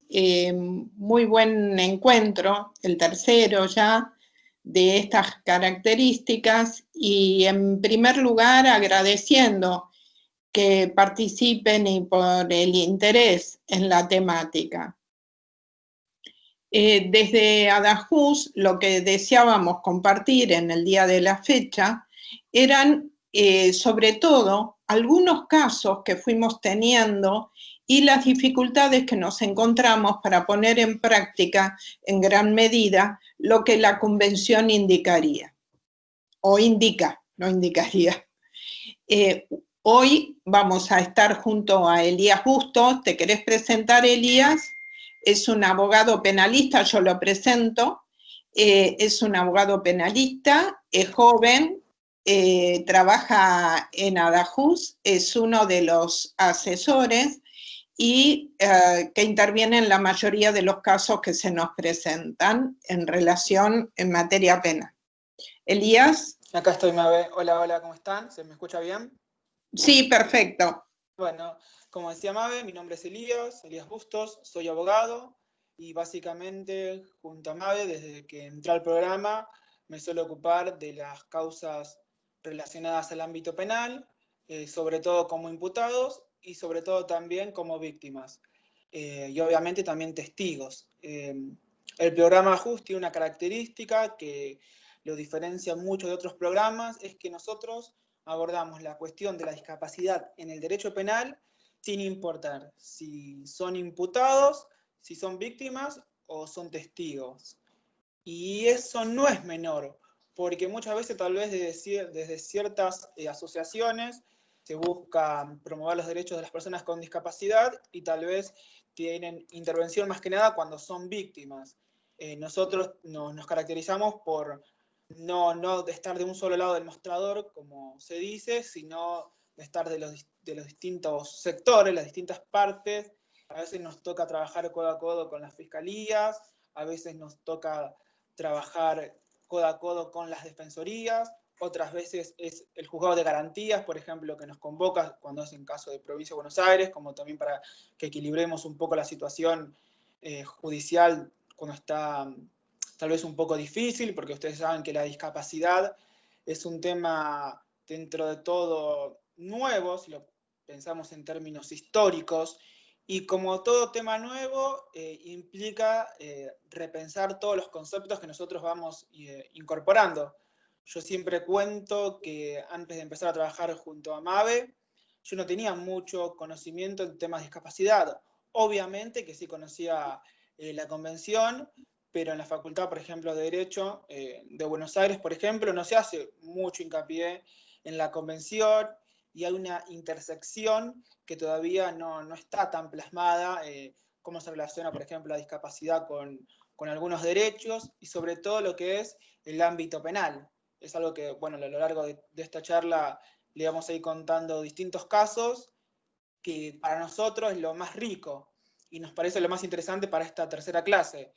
muy buen encuentro, el tercero ya, de estas características, y en primer lugar agradeciendo que participen y por el interés en la temática. Desde Adajuz, lo que deseábamos compartir en el día de la fecha eran, sobre todo, algunos casos que fuimos teniendo y las dificultades que nos encontramos para poner en práctica, en gran medida, lo que la convención indicaría, o indica, no indicaría. Hoy vamos a estar junto a Elías Bustos. ¿Te querés presentar, Elías? Es un abogado penalista, yo lo presento. Es un abogado penalista, es joven, trabaja en Adajuz, es uno de los asesores y que interviene en la mayoría de los casos que se nos presentan en relación en materia penal. Elías. Acá estoy, Mabe. Hola, hola, ¿cómo están? ¿Se me escucha bien? Sí, perfecto. Bueno, como decía Mabe, mi nombre es Elías Bustos, soy abogado y básicamente junto a Mabe, desde que entré al programa, me suelo ocupar de las causas relacionadas al ámbito penal, sobre todo como imputados y sobre todo también como víctimas. Y obviamente también testigos. El programa Ajust tiene una característica que lo diferencia mucho de otros programas, es que nosotros abordamos la cuestión de la discapacidad en el derecho penal sin importar si son imputados, si son víctimas o son testigos. Y eso no es menor, porque muchas veces tal vez desde ciertas asociaciones se busca promover los derechos de las personas con discapacidad y tal vez tienen intervención más que nada cuando son víctimas. Nosotros nos caracterizamos por no de estar de un solo lado del mostrador, como se dice, sino de estar de los distintos sectores, las distintas partes. A veces nos toca trabajar codo a codo con las fiscalías, a veces nos toca trabajar codo a codo con las defensorías, otras veces es el juzgado de garantías, por ejemplo, que nos convoca cuando es en caso de Provincia de Buenos Aires, como también para que equilibremos un poco la situación judicial cuando está tal vez un poco difícil, porque ustedes saben que la discapacidad es un tema dentro de todo nuevo, si lo pensamos en términos históricos, y como todo tema nuevo, implica repensar todos los conceptos que nosotros vamos incorporando. Yo siempre cuento que antes de empezar a trabajar junto a Mabe, yo no tenía mucho conocimiento en temas de discapacidad. Obviamente que sí conocía la convención, pero en la Facultad, por ejemplo, de Derecho de Buenos Aires, por ejemplo, no se hace mucho hincapié en la convención y hay una intersección que todavía no está tan plasmada, cómo se relaciona, por ejemplo, la discapacidad con algunos derechos y sobre todo lo que es el ámbito penal. Es algo que, bueno, a lo largo de esta charla le vamos a ir contando distintos casos que para nosotros es lo más rico y nos parece lo más interesante para esta tercera clase.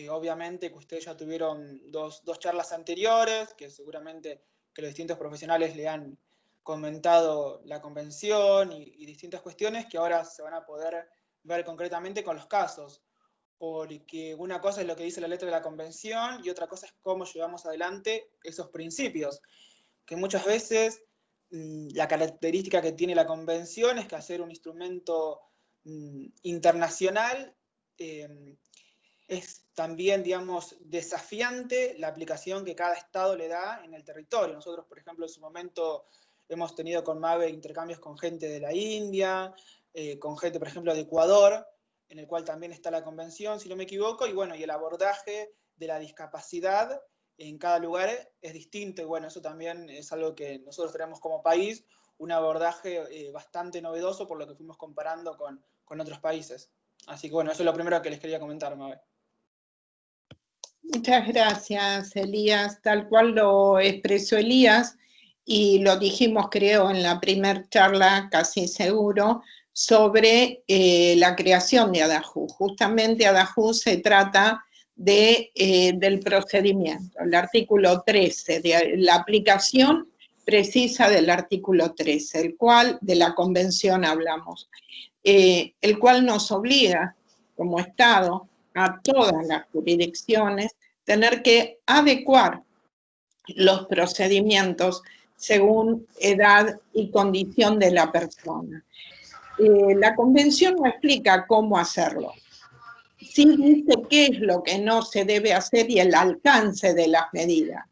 Obviamente que ustedes ya tuvieron dos charlas anteriores, que seguramente que los distintos profesionales le han comentado la convención y distintas cuestiones que ahora se van a poder ver concretamente con los casos, porque una cosa es lo que dice la letra de la convención y otra cosa es cómo llevamos adelante esos principios, que muchas veces la característica que tiene la convención es que hacer un instrumento internacional es también, digamos, desafiante la aplicación que cada estado le da en el territorio. Nosotros, por ejemplo, en su momento hemos tenido con Mabe intercambios con gente de la India, con gente, por ejemplo, de Ecuador, en el cual también está la convención, si no me equivoco, y bueno, y el abordaje de la discapacidad en cada lugar es distinto, y bueno, eso también es algo que nosotros tenemos como país, un abordaje bastante novedoso por lo que fuimos comparando con otros países. Así que bueno, eso es lo primero que les quería comentar, Mabe. Muchas gracias, Elías. Tal cual lo expresó Elías, y lo dijimos, creo, en la primera charla, casi seguro, sobre la creación de Adajuz. Justamente Adajuz se trata del procedimiento, el artículo 13, de la aplicación precisa del artículo 13, el cual de la convención hablamos, el cual nos obliga como Estado, a todas las jurisdicciones, tener que adecuar los procedimientos según edad y condición de la persona. La Convención no explica cómo hacerlo. Sí dice qué es lo que no se debe hacer y el alcance de las medidas.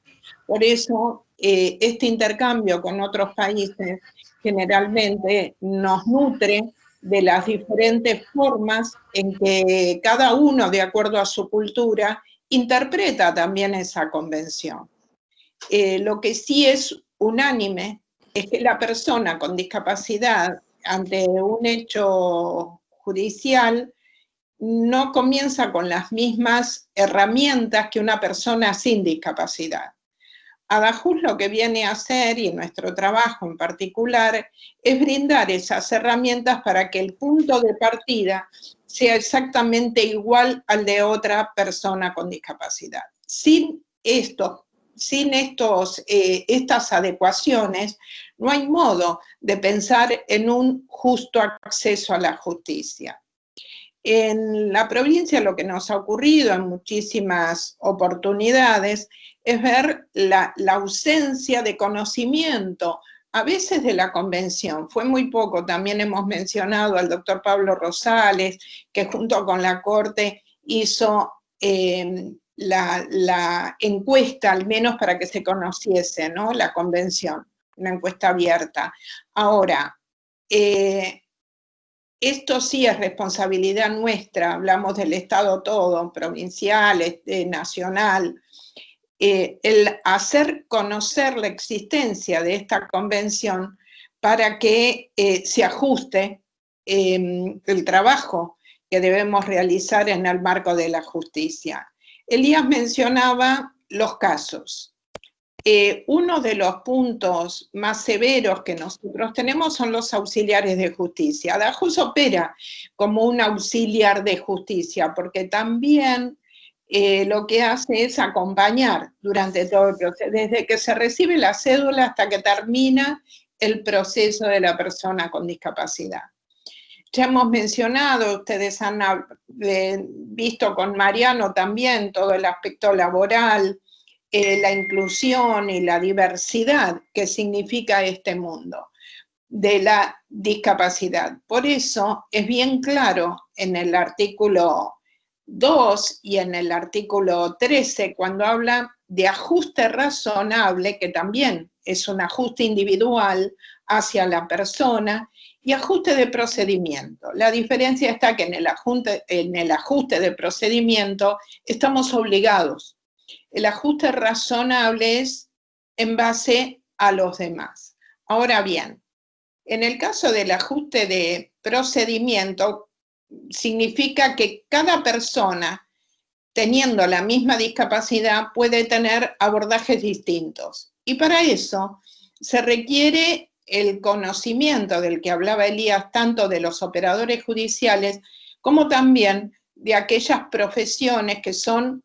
Por eso, este intercambio con otros países generalmente nos nutre de las diferentes formas en que cada uno, de acuerdo a su cultura, interpreta también esa convención. Lo que sí es unánime es que la persona con discapacidad ante un hecho judicial no comienza con las mismas herramientas que una persona sin discapacidad. Adajus lo que viene a hacer, y nuestro trabajo en particular, es brindar esas herramientas para que el punto de partida sea exactamente igual al de otra persona con discapacidad. Sin estas adecuaciones, no hay modo de pensar en un justo acceso a la justicia. En la provincia lo que nos ha ocurrido en muchísimas oportunidades es ver la ausencia de conocimiento, a veces de la convención. Fue muy poco, también hemos mencionado al doctor Pablo Rosales, que junto con la Corte hizo la encuesta, al menos para que se conociese, ¿no?, la convención, una encuesta abierta. Ahora, esto sí es responsabilidad nuestra, hablamos del Estado todo, provincial, nacional, el hacer conocer la existencia de esta convención para que se ajuste el trabajo que debemos realizar en el marco de la justicia. Elías mencionaba los casos. Uno de los puntos más severos que nosotros tenemos son los auxiliares de justicia. Adajus opera como un auxiliar de justicia, porque también lo que hace es acompañar durante todo el proceso, desde que se recibe la cédula hasta que termina el proceso de la persona con discapacidad. Ya hemos mencionado, ustedes han visto con Mariano también todo el aspecto laboral, la inclusión y la diversidad que significa este mundo de la discapacidad. Por eso es bien claro en el artículo 2 y en el artículo 13, cuando habla de ajuste razonable, que también es un ajuste individual hacia la persona, y ajuste de procedimiento. La diferencia está que en el ajuste de procedimiento estamos obligados. El ajuste razonable es en base a los demás. Ahora bien, en el caso del ajuste de procedimiento, significa que cada persona, teniendo la misma discapacidad, puede tener abordajes distintos. Y para eso se requiere el conocimiento del que hablaba Elías, tanto de los operadores judiciales, como también de aquellas profesiones que son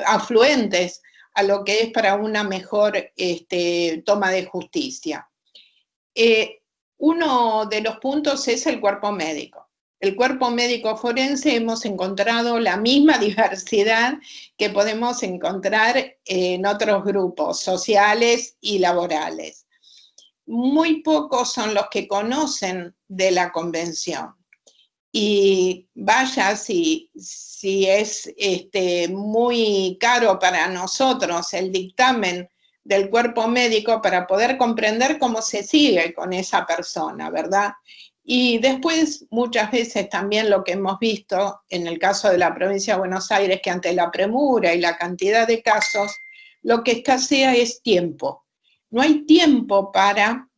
afluentes a lo que es para una mejor toma de justicia. Uno de los puntos es el cuerpo médico. El cuerpo médico forense hemos encontrado la misma diversidad que podemos encontrar en otros grupos sociales y laborales. Muy pocos son los que conocen de la convención. Y vaya si es muy caro para nosotros el dictamen del cuerpo médico para poder comprender cómo se sigue con esa persona, ¿verdad? Y después, muchas veces también lo que hemos visto en el caso de la provincia de Buenos Aires, que ante la premura y la cantidad de casos, lo que escasea es tiempo. No hay tiempo para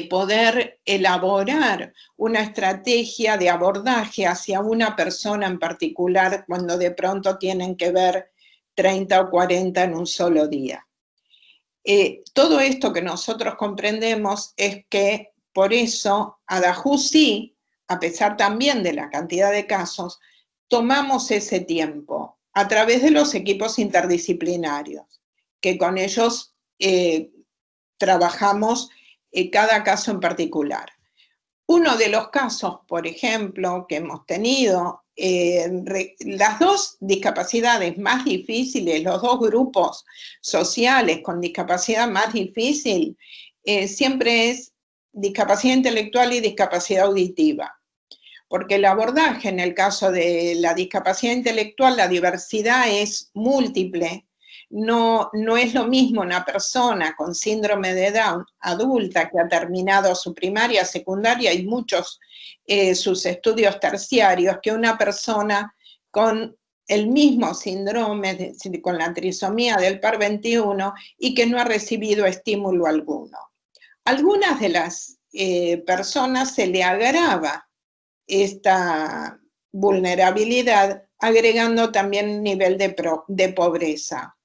poder elaborar una estrategia de abordaje hacia una persona en particular cuando de pronto tienen que ver 30 o 40 en un solo día. Todo esto que nosotros comprendemos es que por eso Adajus sí, a pesar también de la cantidad de casos, tomamos ese tiempo a través de los equipos interdisciplinarios, que con ellos trabajamos cada caso en particular. Uno de los casos, por ejemplo, que hemos tenido, las dos discapacidades más difíciles, los dos grupos sociales con discapacidad más difícil, siempre es discapacidad intelectual y discapacidad auditiva. Porque el abordaje en el caso de la discapacidad intelectual, la diversidad es múltiple. No es lo mismo una persona con síndrome de Down adulta que ha terminado su primaria, secundaria y muchos sus estudios terciarios, que una persona con el mismo síndrome, es decir, con la trisomía del par 21 y que no ha recibido estímulo alguno. Algunas de las personas se le agrava esta vulnerabilidad agregando también un nivel de pobreza.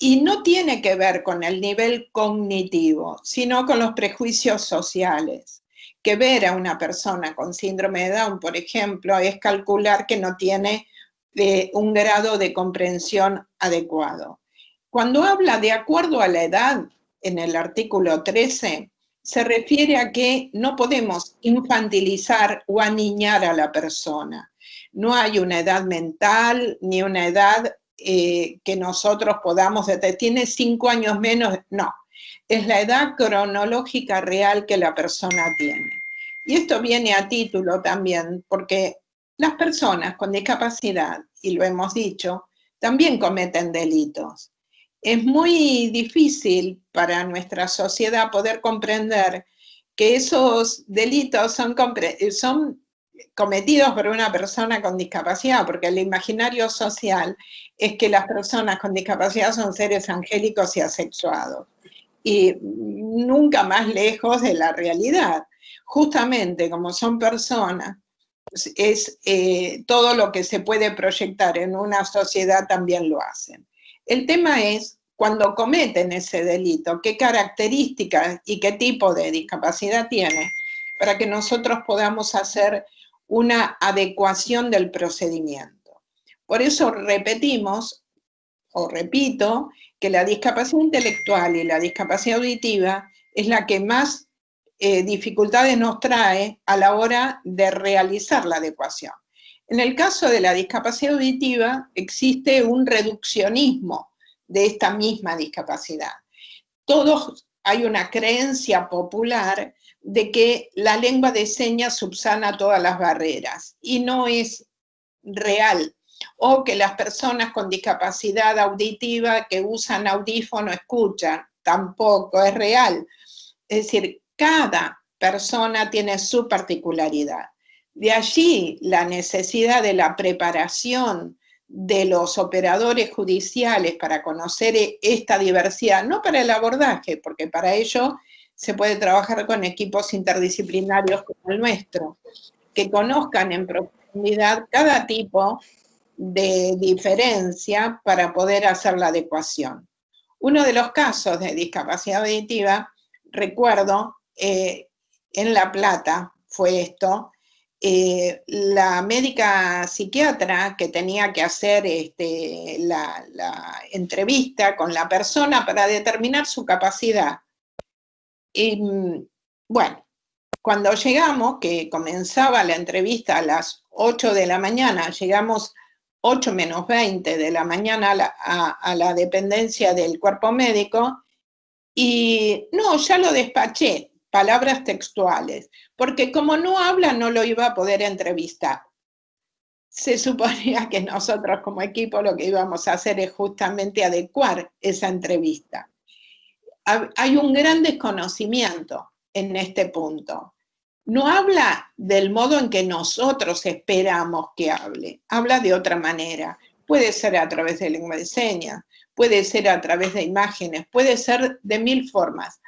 Y no tiene que ver con el nivel cognitivo, sino con los prejuicios sociales. Que ver a una persona con síndrome de Down, por ejemplo, es calcular que no tiene un grado de comprensión adecuado. Cuando habla de acuerdo a la edad, en el artículo 13, se refiere a que no podemos infantilizar o aniñar a la persona. No hay una edad mental ni una edad que nosotros podamos decir, tiene 5 años menos, no. Es la edad cronológica real que la persona tiene. Y esto viene a título también porque las personas con discapacidad, y lo hemos dicho, también cometen delitos. Es muy difícil para nuestra sociedad poder comprender que esos delitos son cometidos por una persona con discapacidad, porque el imaginario social es que las personas con discapacidad son seres angélicos y asexuados, y nunca más lejos de la realidad. Justamente como son personas, es todo lo que se puede proyectar en una sociedad también lo hacen. El tema es cuando cometen ese delito, qué características y qué tipo de discapacidad tiene, para que nosotros podamos hacer una adecuación del procedimiento. Por eso repetimos, o repito, que la discapacidad intelectual y la discapacidad auditiva es la que más dificultades nos trae a la hora de realizar la adecuación. En el caso de la discapacidad auditiva existe un reduccionismo de esta misma discapacidad. Hay una creencia popular de que la lengua de señas subsana todas las barreras, y no es real. O que las personas con discapacidad auditiva que usan audífono escuchan, tampoco es real. Es decir, cada persona tiene su particularidad. De allí la necesidad de la preparación de los operadores judiciales para conocer esta diversidad, no para el abordaje, porque para ello se puede trabajar con equipos interdisciplinarios como el nuestro, que conozcan en profundidad cada tipo de diferencia para poder hacer la adecuación. Uno de los casos de discapacidad auditiva, recuerdo, en La Plata fue esto, la médica psiquiatra que tenía que hacer la entrevista con la persona para determinar su capacidad. Y, bueno, cuando llegamos, que comenzaba la entrevista a las 8 de la mañana, llegamos 8 menos 20 de la mañana a la dependencia del cuerpo médico, y no, ya lo despaché, palabras textuales, porque como no habla no lo iba a poder entrevistar. Se suponía que nosotros como equipo lo que íbamos a hacer es justamente adecuar esa entrevista. Hay un gran desconocimiento en este punto. No habla del modo en que nosotros esperamos que hable, habla de otra manera. Puede ser a través de lengua de señas, puede ser a través de imágenes, puede ser de 1000 formas.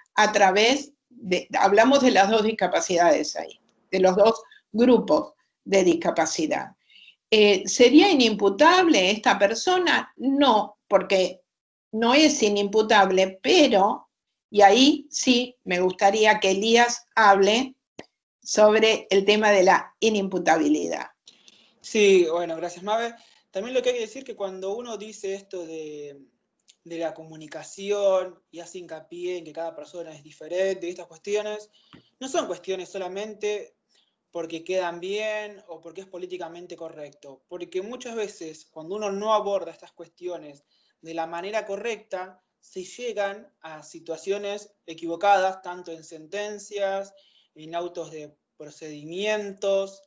Hablamos de las dos discapacidades ahí, de los dos grupos de discapacidad. ¿Sería inimputable esta persona? No, porque no es inimputable, pero, y ahí sí me gustaría que Elías hable sobre el tema de la inimputabilidad. Sí, bueno, gracias, Mabe. También lo que hay que decir que cuando uno dice esto de la comunicación y hace hincapié en que cada persona es diferente y estas cuestiones, no son cuestiones solamente porque quedan bien o porque es políticamente correcto. Porque muchas veces cuando uno no aborda estas cuestiones de la manera correcta, se llegan a situaciones equivocadas, tanto en sentencias, en autos de procedimientos,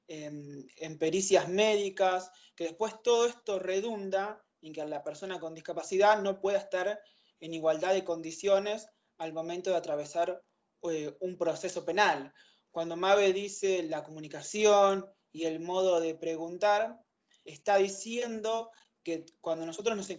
en pericias médicas, que después todo esto redunda en que la persona con discapacidad no pueda estar en igualdad de condiciones al momento de atravesar un proceso penal. Cuando Mabe dice la comunicación y el modo de preguntar, está diciendo que cuando nosotros nos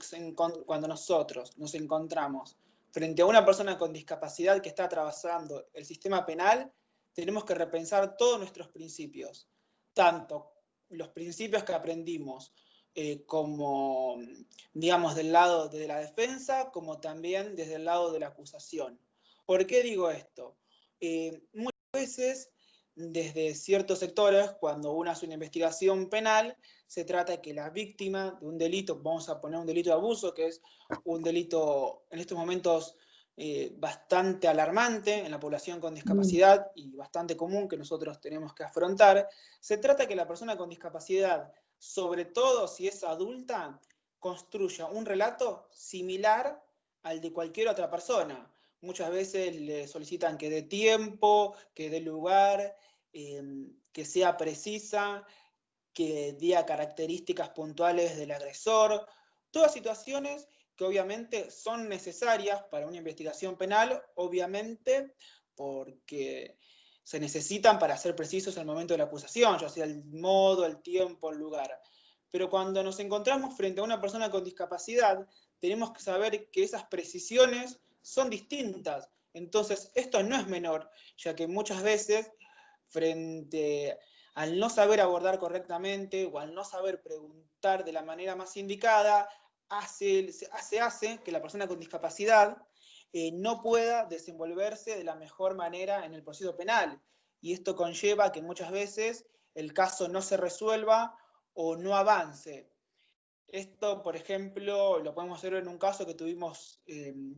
encontramos frente a una persona con discapacidad que está atravesando el sistema penal, tenemos que repensar todos nuestros principios, tanto los principios que aprendimos como, digamos, del lado de la defensa, como también desde el lado de la acusación. ¿Por qué digo esto? Muchas veces, desde ciertos sectores, cuando uno hace una investigación penal, se trata de que la víctima de un delito, vamos a poner un delito de abuso, que es un delito en estos momentos bastante alarmante en la población con discapacidad y bastante común que nosotros tenemos que afrontar, se trata de que la persona con discapacidad, sobre todo si es adulta, construya un relato similar al de cualquier otra persona. Muchas veces le solicitan que dé tiempo, que dé lugar, que sea precisa, que diga características puntuales del agresor, todas situaciones que obviamente son necesarias para una investigación penal, obviamente porque se necesitan para ser precisos en el momento de la acusación, ya sea el modo, el tiempo, el lugar. Pero cuando nos encontramos frente a una persona con discapacidad, tenemos que saber que esas precisiones son distintas. Entonces, esto no es menor, ya que muchas veces, frente al no saber abordar correctamente o al no saber preguntar de la manera más indicada, hace que la persona con discapacidad no pueda desenvolverse de la mejor manera en el proceso penal. Y esto conlleva que muchas veces el caso no se resuelva o no avance. Esto, por ejemplo, lo podemos hacer en un caso que tuvimos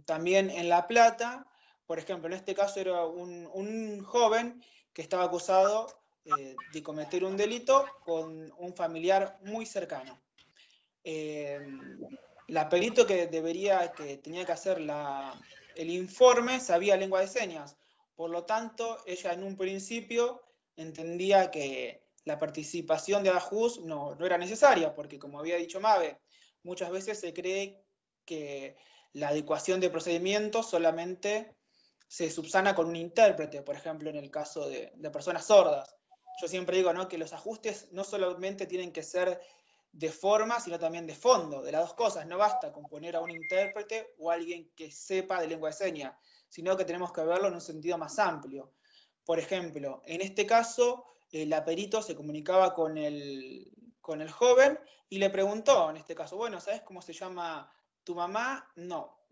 también en La Plata. Por ejemplo, en este caso era un joven que estaba acusado de cometer un delito con un familiar muy cercano. La perito que tenía que hacer el informe sabía lengua de señas. Por lo tanto, ella en un principio entendía que la participación de Adjus no era necesaria, porque como había dicho Mabe, muchas veces se cree que la adecuación de procedimientos solamente se subsana con un intérprete, por ejemplo, en el caso de personas sordas. Yo siempre digo, ¿no?, que los ajustes no solamente tienen que ser de forma, sino también de fondo, de las dos cosas. No basta con poner a un intérprete o a alguien que sepa de lengua de señas, sino que tenemos que verlo en un sentido más amplio. Por ejemplo, en este caso, la perito se comunicaba con el joven y le preguntó, en este caso, bueno, ¿sabes cómo se llama tu mamá? No.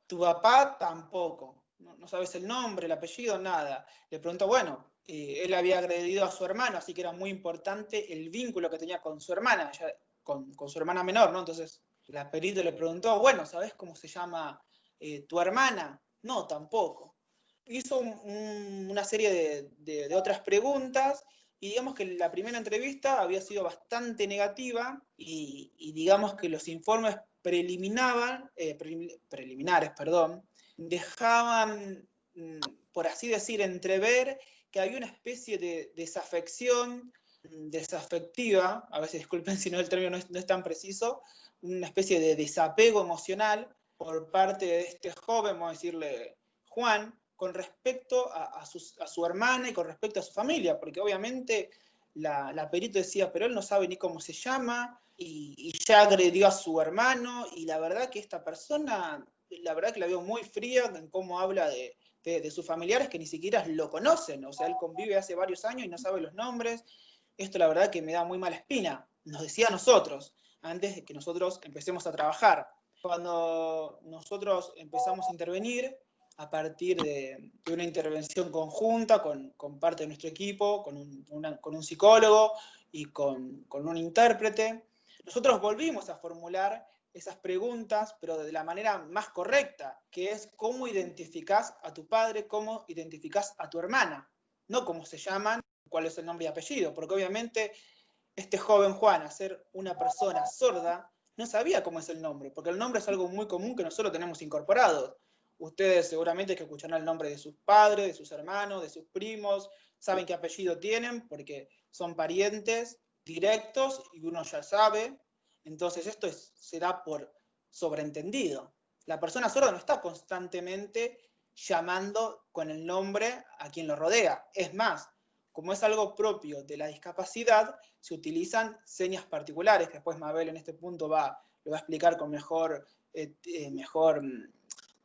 ¿Tu papá? Tampoco. No sabes el nombre, el apellido, nada. Le preguntó, bueno, él había agredido a su hermano, así que era muy importante el vínculo que tenía con su hermana, ya, con su hermana menor, ¿no? Entonces, la perito le preguntó, bueno, ¿sabes cómo se llama tu hermana? No, tampoco. Hizo una serie de otras preguntas y digamos que la primera entrevista había sido bastante negativa y digamos que los informes preliminares, dejaban, por así decir, entrever que había una especie de desafección, desafectiva, a veces disculpen si no el término no es tan preciso, una especie de desapego emocional por parte de este joven, vamos a decirle Juan, con respecto a su hermana y con respecto a su familia, porque obviamente la perito decía, pero él no sabe ni cómo se llama, y ya agredió a su hermano, y la verdad que esta persona, la verdad que la veo muy fría en cómo habla de sus familiares que ni siquiera lo conocen, o sea, él convive hace varios años y no sabe los nombres. Esto la verdad que me da muy mala espina. Nos decía a nosotros, antes de que nosotros empecemos a trabajar. Cuando nosotros empezamos a intervenir, a partir de una intervención conjunta con parte de nuestro equipo, con un psicólogo y con un intérprete, nosotros volvimos a formular esas preguntas, pero de la manera más correcta, que es cómo identificás a tu padre, cómo identificás a tu hermana, no cómo se llaman, cuál es el nombre y apellido, porque obviamente este joven Juan, a ser una persona sorda, no sabía cómo es el nombre, porque el nombre es algo muy común que nosotros tenemos incorporado. Ustedes seguramente que escucharán el nombre de sus padres, de sus hermanos, de sus primos, saben qué apellido tienen, porque son parientes directos y uno ya sabe. Entonces esto se da por sobreentendido. La persona sorda no está constantemente llamando con el nombre a quien lo rodea. Es más, como es algo propio de la discapacidad, se utilizan señas particulares, que después Mabel en este punto lo va a explicar con mejor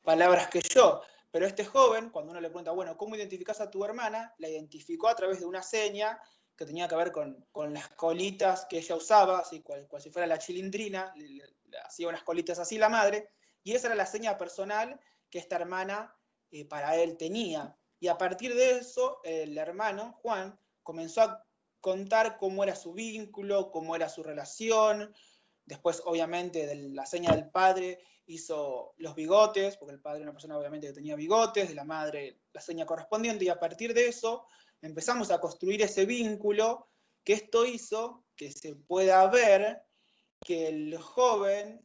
palabras que yo. Pero este joven, cuando uno le pregunta, bueno, ¿cómo identificás a tu hermana? La identificó a través de una seña que tenía que ver con las colitas que ella usaba, así cual si fuera la chilindrina, le hacía unas colitas así la madre, y esa era la seña personal que esta hermana para él tenía. Y a partir de eso, el hermano, Juan, comenzó a contar cómo era su vínculo, cómo era su relación. Después, obviamente, de la seña del padre hizo los bigotes, porque el padre era una persona obviamente que tenía bigotes, de la madre la seña correspondiente, y a partir de eso empezamos a construir ese vínculo, que esto hizo que se pueda ver que el joven,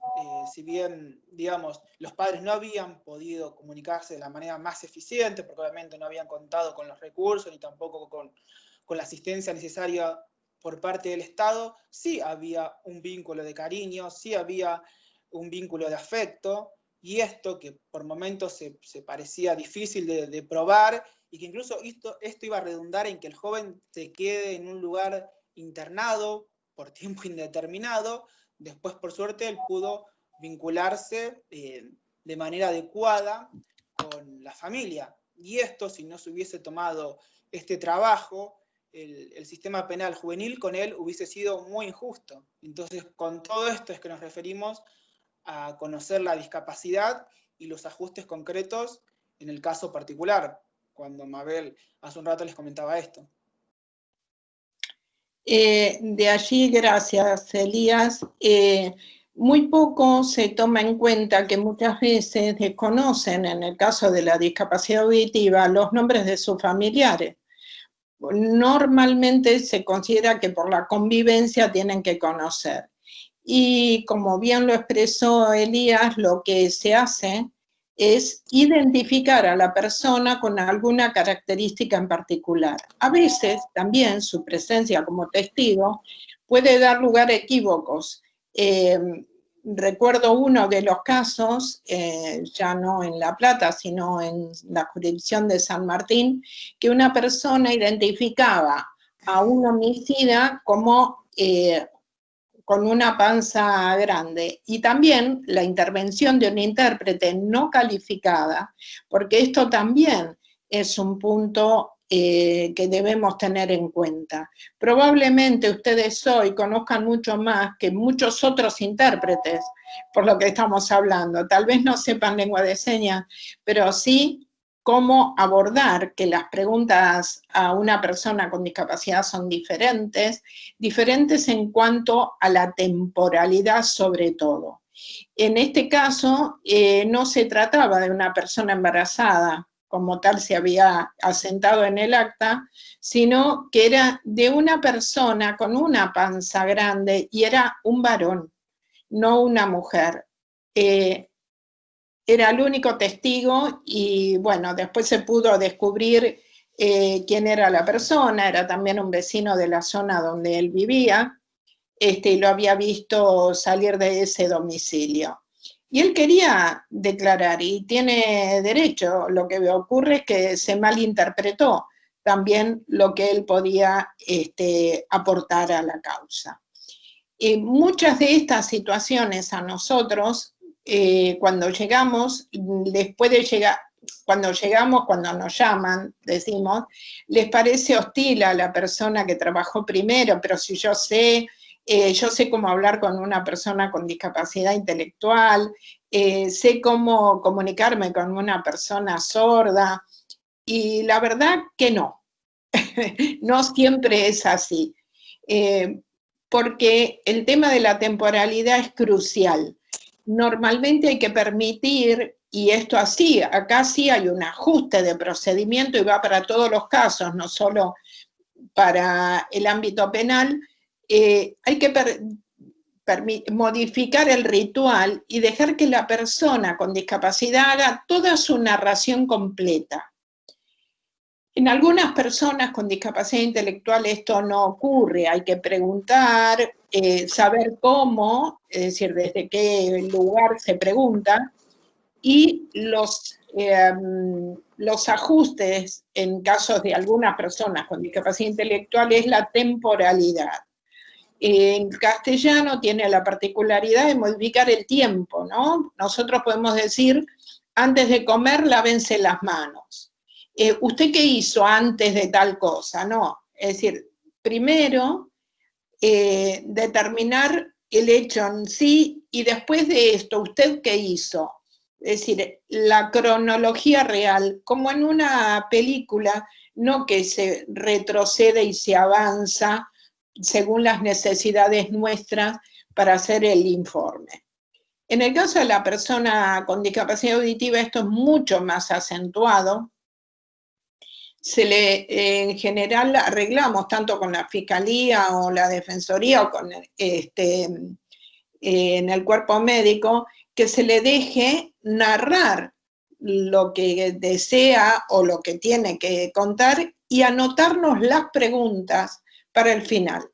si bien, digamos, los padres no habían podido comunicarse de la manera más eficiente, porque obviamente no habían contado con los recursos, ni tampoco con la asistencia necesaria por parte del Estado, sí había un vínculo de cariño, sí había un vínculo de afecto, y esto que por momentos se parecía difícil de probar, y que incluso esto iba a redundar en que el joven se quede en un lugar internado por tiempo indeterminado. Después, por suerte, él pudo vincularse de manera adecuada con la familia. Y esto, si no se hubiese tomado este trabajo, el sistema penal juvenil con él hubiese sido muy injusto. Entonces, con todo esto es que nos referimos a conocer la discapacidad y los ajustes concretos en el caso particular, cuando Mabel hace un rato les comentaba esto. De allí, gracias, Elías. Muy poco se toma en cuenta que muchas veces desconocen, en el caso de la discapacidad auditiva, los nombres de sus familiares. Normalmente se considera que por la convivencia tienen que conocer. Y como bien lo expresó Elías, lo que se hace es identificar a la persona con alguna característica en particular. A veces también su presencia como testigo puede dar lugar a equívocos. Recuerdo uno de los casos, ya no en La Plata, sino en la jurisdicción de San Martín, que una persona identificaba a un homicida como con una panza grande, y también la intervención de un intérprete no calificada, porque esto también es un punto que debemos tener en cuenta. Probablemente ustedes hoy conozcan mucho más que muchos otros intérpretes, por lo que estamos hablando. Tal vez no sepan lengua de señas, pero sí cómo abordar que las preguntas a una persona con discapacidad son diferentes en cuanto a la temporalidad sobre todo. En este caso, no se trataba de una persona embarazada, como tal se había asentado en el acta, sino que era de una persona con una panza grande y era un varón, no una mujer. Era el único testigo y bueno, después se pudo descubrir quién era la persona, era también un vecino de la zona donde él vivía, y lo había visto salir de ese domicilio. Y él quería declarar, y tiene derecho. Lo que ocurre es que se malinterpretó también lo que él podía aportar a la causa. Muchas de estas situaciones a nosotros, cuando llegamos, después de llegar, cuando nos llaman, decimos, les parece hostil a la persona que trabajó primero, pero si yo sé cómo hablar con una persona con discapacidad intelectual, sé cómo comunicarme con una persona sorda, y la verdad que no, no siempre es así. Porque el tema de la temporalidad es crucial. Normalmente hay que permitir, y esto así, acá sí hay un ajuste de procedimiento y va para todos los casos, no solo para el ámbito penal, hay que modificar el ritual y dejar que la persona con discapacidad haga toda su narración completa. En algunas personas con discapacidad intelectual esto no ocurre, hay que preguntar, saber cómo, es decir, desde qué lugar se pregunta, y los ajustes en casos de algunas personas con discapacidad intelectual es la temporalidad. En castellano tiene la particularidad de modificar el tiempo, ¿no? Nosotros podemos decir, antes de comer, lávense las manos. ¿Usted qué hizo antes de tal cosa? No, es decir, primero determinar el hecho en sí y después de esto, ¿usted qué hizo? Es decir, la cronología real, como en una película, no que se retrocede y se avanza según las necesidades nuestras para hacer el informe. En el caso de la persona con discapacidad auditiva esto es mucho más acentuado. En general arreglamos tanto con la Fiscalía o la Defensoría o con en el cuerpo médico que se le deje narrar lo que desea o lo que tiene que contar y anotarnos las preguntas para el final.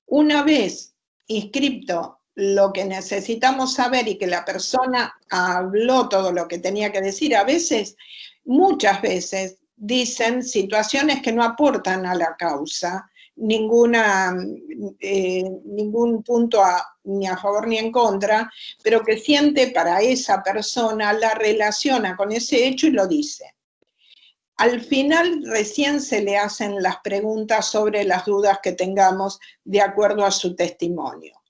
Una vez inscripto lo que necesitamos saber y que la persona habló todo lo que tenía que decir, a veces, muchas veces, dicen situaciones que no aportan a la causa, ningún punto ni a favor ni en contra, pero que siente para esa persona, la relaciona con ese hecho y lo dice. Al final recién se le hacen las preguntas sobre las dudas que tengamos de acuerdo a su testimonio.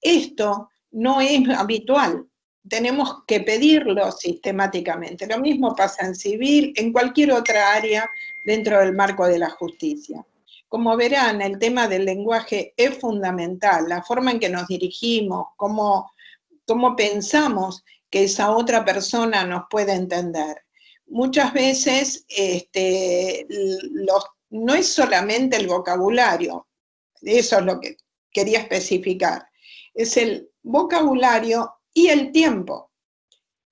Esto no es habitual, tenemos que pedirlo sistemáticamente. Lo mismo pasa en civil, en cualquier otra área dentro del marco de la justicia. Como verán, el tema del lenguaje es fundamental, la forma en que nos dirigimos, cómo pensamos que esa otra persona nos puede entender. Muchas veces no es solamente el vocabulario, eso es lo que quería especificar, es el vocabulario y el tiempo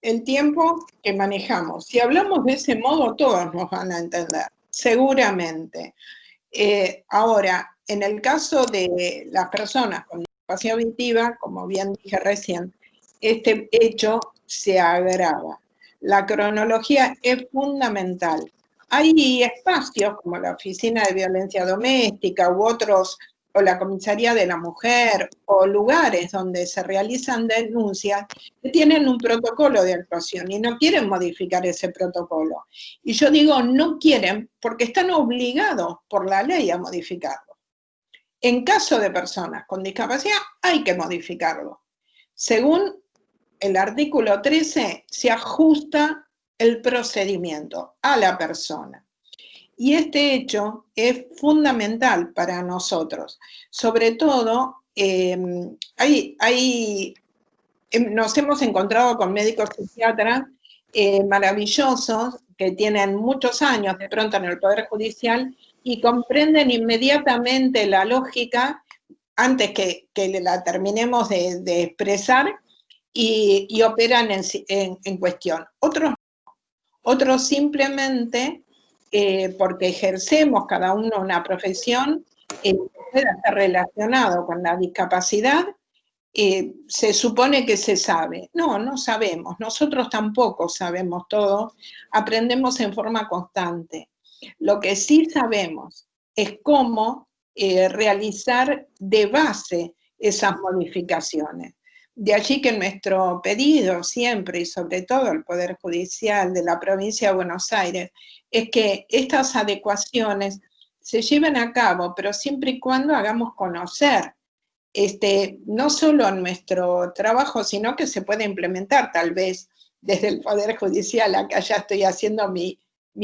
que manejamos. Si hablamos de ese modo, todos nos van a entender, seguramente. Ahora, en el caso de las personas con discapacidad auditiva, como bien dije recién, este hecho se agrava. La cronología es fundamental. Hay espacios como la Oficina de Violencia Doméstica u otros, o la Comisaría de la Mujer, o lugares donde se realizan denuncias que tienen un protocolo de actuación y no quieren modificar ese protocolo. Y yo digo no quieren porque están obligados por la ley a modificarlo. En caso de personas con discapacidad hay que modificarlo. Según el artículo 13 se ajusta el procedimiento a la persona. Y este hecho es fundamental para nosotros. Sobre todo, nos hemos encontrado con médicos psiquiatras maravillosos que tienen muchos años de pronto en el Poder Judicial y comprenden inmediatamente la lógica antes que la terminemos de expresar y operan en cuestión. Otros simplemente, porque ejercemos cada uno una profesión, puede estar relacionado con la discapacidad, se supone que se sabe. No, no sabemos, nosotros tampoco sabemos todo, aprendemos en forma constante. Lo que sí sabemos es cómo realizar de base esas modificaciones. De allí que nuestro pedido siempre, y sobre todo el Poder Judicial de la provincia de Buenos Aires, es que estas adecuaciones se lleven a cabo, pero siempre y cuando hagamos conocer no solo nuestro trabajo, sino que se puede implementar tal vez desde el Poder Judicial, acá ya estoy haciendo mi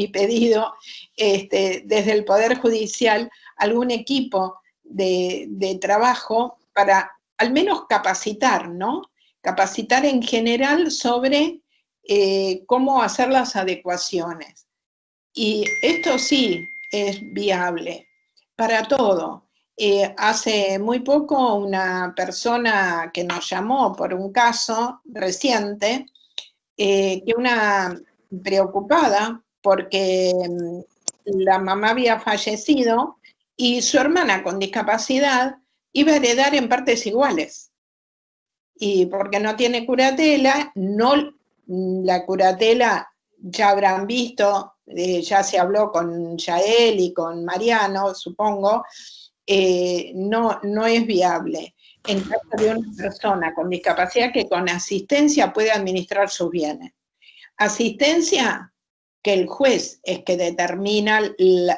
pedido, desde el Poder Judicial, algún equipo de trabajo para al menos capacitar, ¿no? Capacitar en general sobre cómo hacer las adecuaciones. Y esto sí es viable, para todo. Hace muy poco una persona que nos llamó por un caso reciente, que una preocupada porque la mamá había fallecido y su hermana con discapacidad iba a heredar en partes iguales. Y porque no tiene curatela, la curatela ya habrán visto, ya se habló con Yael y con Mariano, supongo, no es viable. En caso de una persona con discapacidad que con asistencia puede administrar sus bienes. Asistencia que el juez es que determina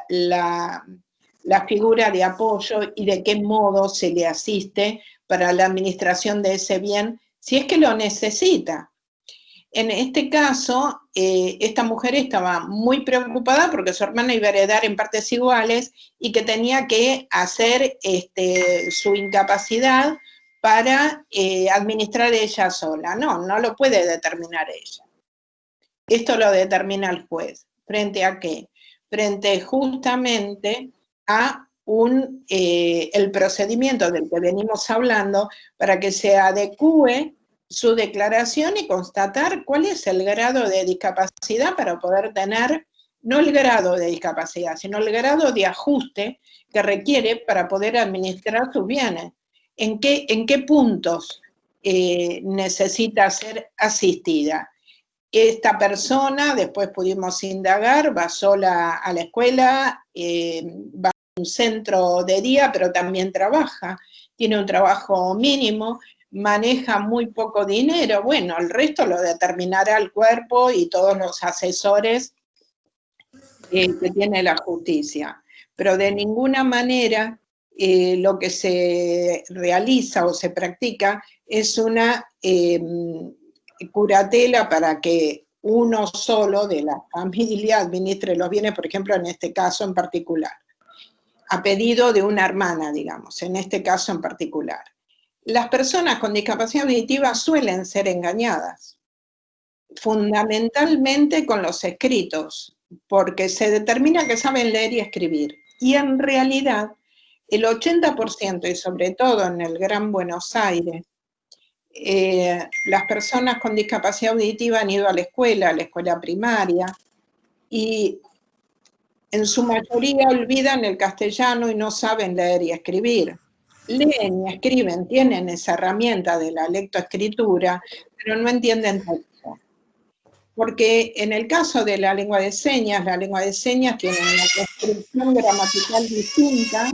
la figura de apoyo y de qué modo se le asiste para la administración de ese bien, si es que lo necesita. En este caso, esta mujer estaba muy preocupada porque su hermana iba a heredar en partes iguales y que tenía que hacer su incapacidad para administrar ella sola. No lo puede determinar ella. Esto lo determina el juez. ¿Frente a qué? Frente justamente a el procedimiento del que venimos hablando para que se adecúe su declaración y constatar cuál es el grado de discapacidad para poder tener, no el grado de discapacidad, sino el grado de ajuste que requiere para poder administrar sus bienes. ¿En qué puntos necesita ser asistida? Esta persona, después pudimos indagar, va sola a la escuela, va a un centro de día, pero también trabaja, tiene un trabajo mínimo, maneja muy poco dinero, bueno, el resto lo determinará el cuerpo y todos los asesores que tiene la justicia. Pero de ninguna manera lo que se realiza o se practica es una curatela para que uno solo de la familia administre los bienes, por ejemplo, en este caso en particular, a pedido de una hermana, digamos, en este caso en particular. Las personas con discapacidad auditiva suelen ser engañadas, fundamentalmente con los escritos, porque se determina que saben leer y escribir, y en realidad el 80%, y sobre todo en el Gran Buenos Aires, las personas con discapacidad auditiva han ido a la escuela primaria, y en su mayoría olvidan el castellano y no saben leer y escribir. Leen y escriben, tienen esa herramienta de la lectoescritura, pero no entienden texto. Porque en el caso de la lengua de señas tiene una construcción gramatical distinta.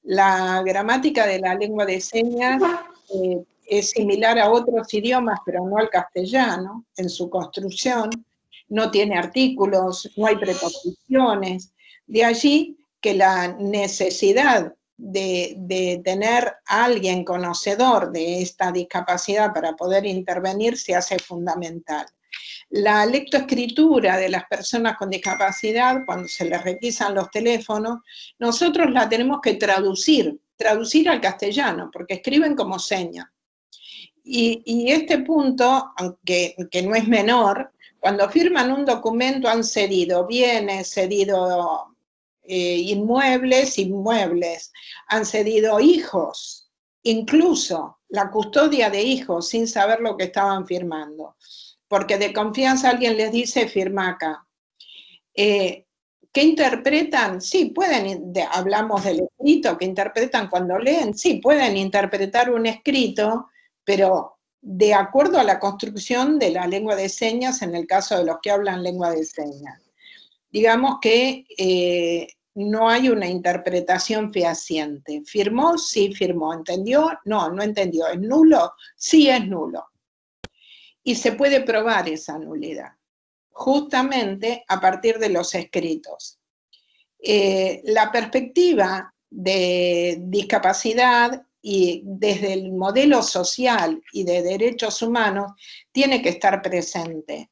La gramática de la lengua de señas es similar a otros idiomas, pero no al castellano, en su construcción. No tiene artículos, no hay preposiciones. De allí que la necesidad de tener a alguien conocedor de esta discapacidad para poder intervenir se hace fundamental. La lectoescritura de las personas con discapacidad, cuando se les requisan los teléfonos, nosotros la tenemos que traducir al castellano, porque escriben como seña. Y este punto, aunque no es menor, cuando firman un documento han cedido bienes, cedido inmuebles, han cedido hijos, incluso la custodia de hijos sin saber lo que estaban firmando. Porque de confianza alguien les dice, firma acá. ¿Qué interpretan? Sí, hablamos del escrito, ¿qué interpretan cuando leen? Sí, pueden interpretar un escrito, pero de acuerdo a la construcción de la lengua de señas, en el caso de los que hablan lengua de señas. Digamos que no hay una interpretación fehaciente. ¿Firmó? Sí, firmó. ¿Entendió? No entendió. ¿Es nulo? Sí, es nulo. Y se puede probar esa nulidad, justamente a partir de los escritos. La perspectiva de discapacidad y desde el modelo social y de derechos humanos tiene que estar presente.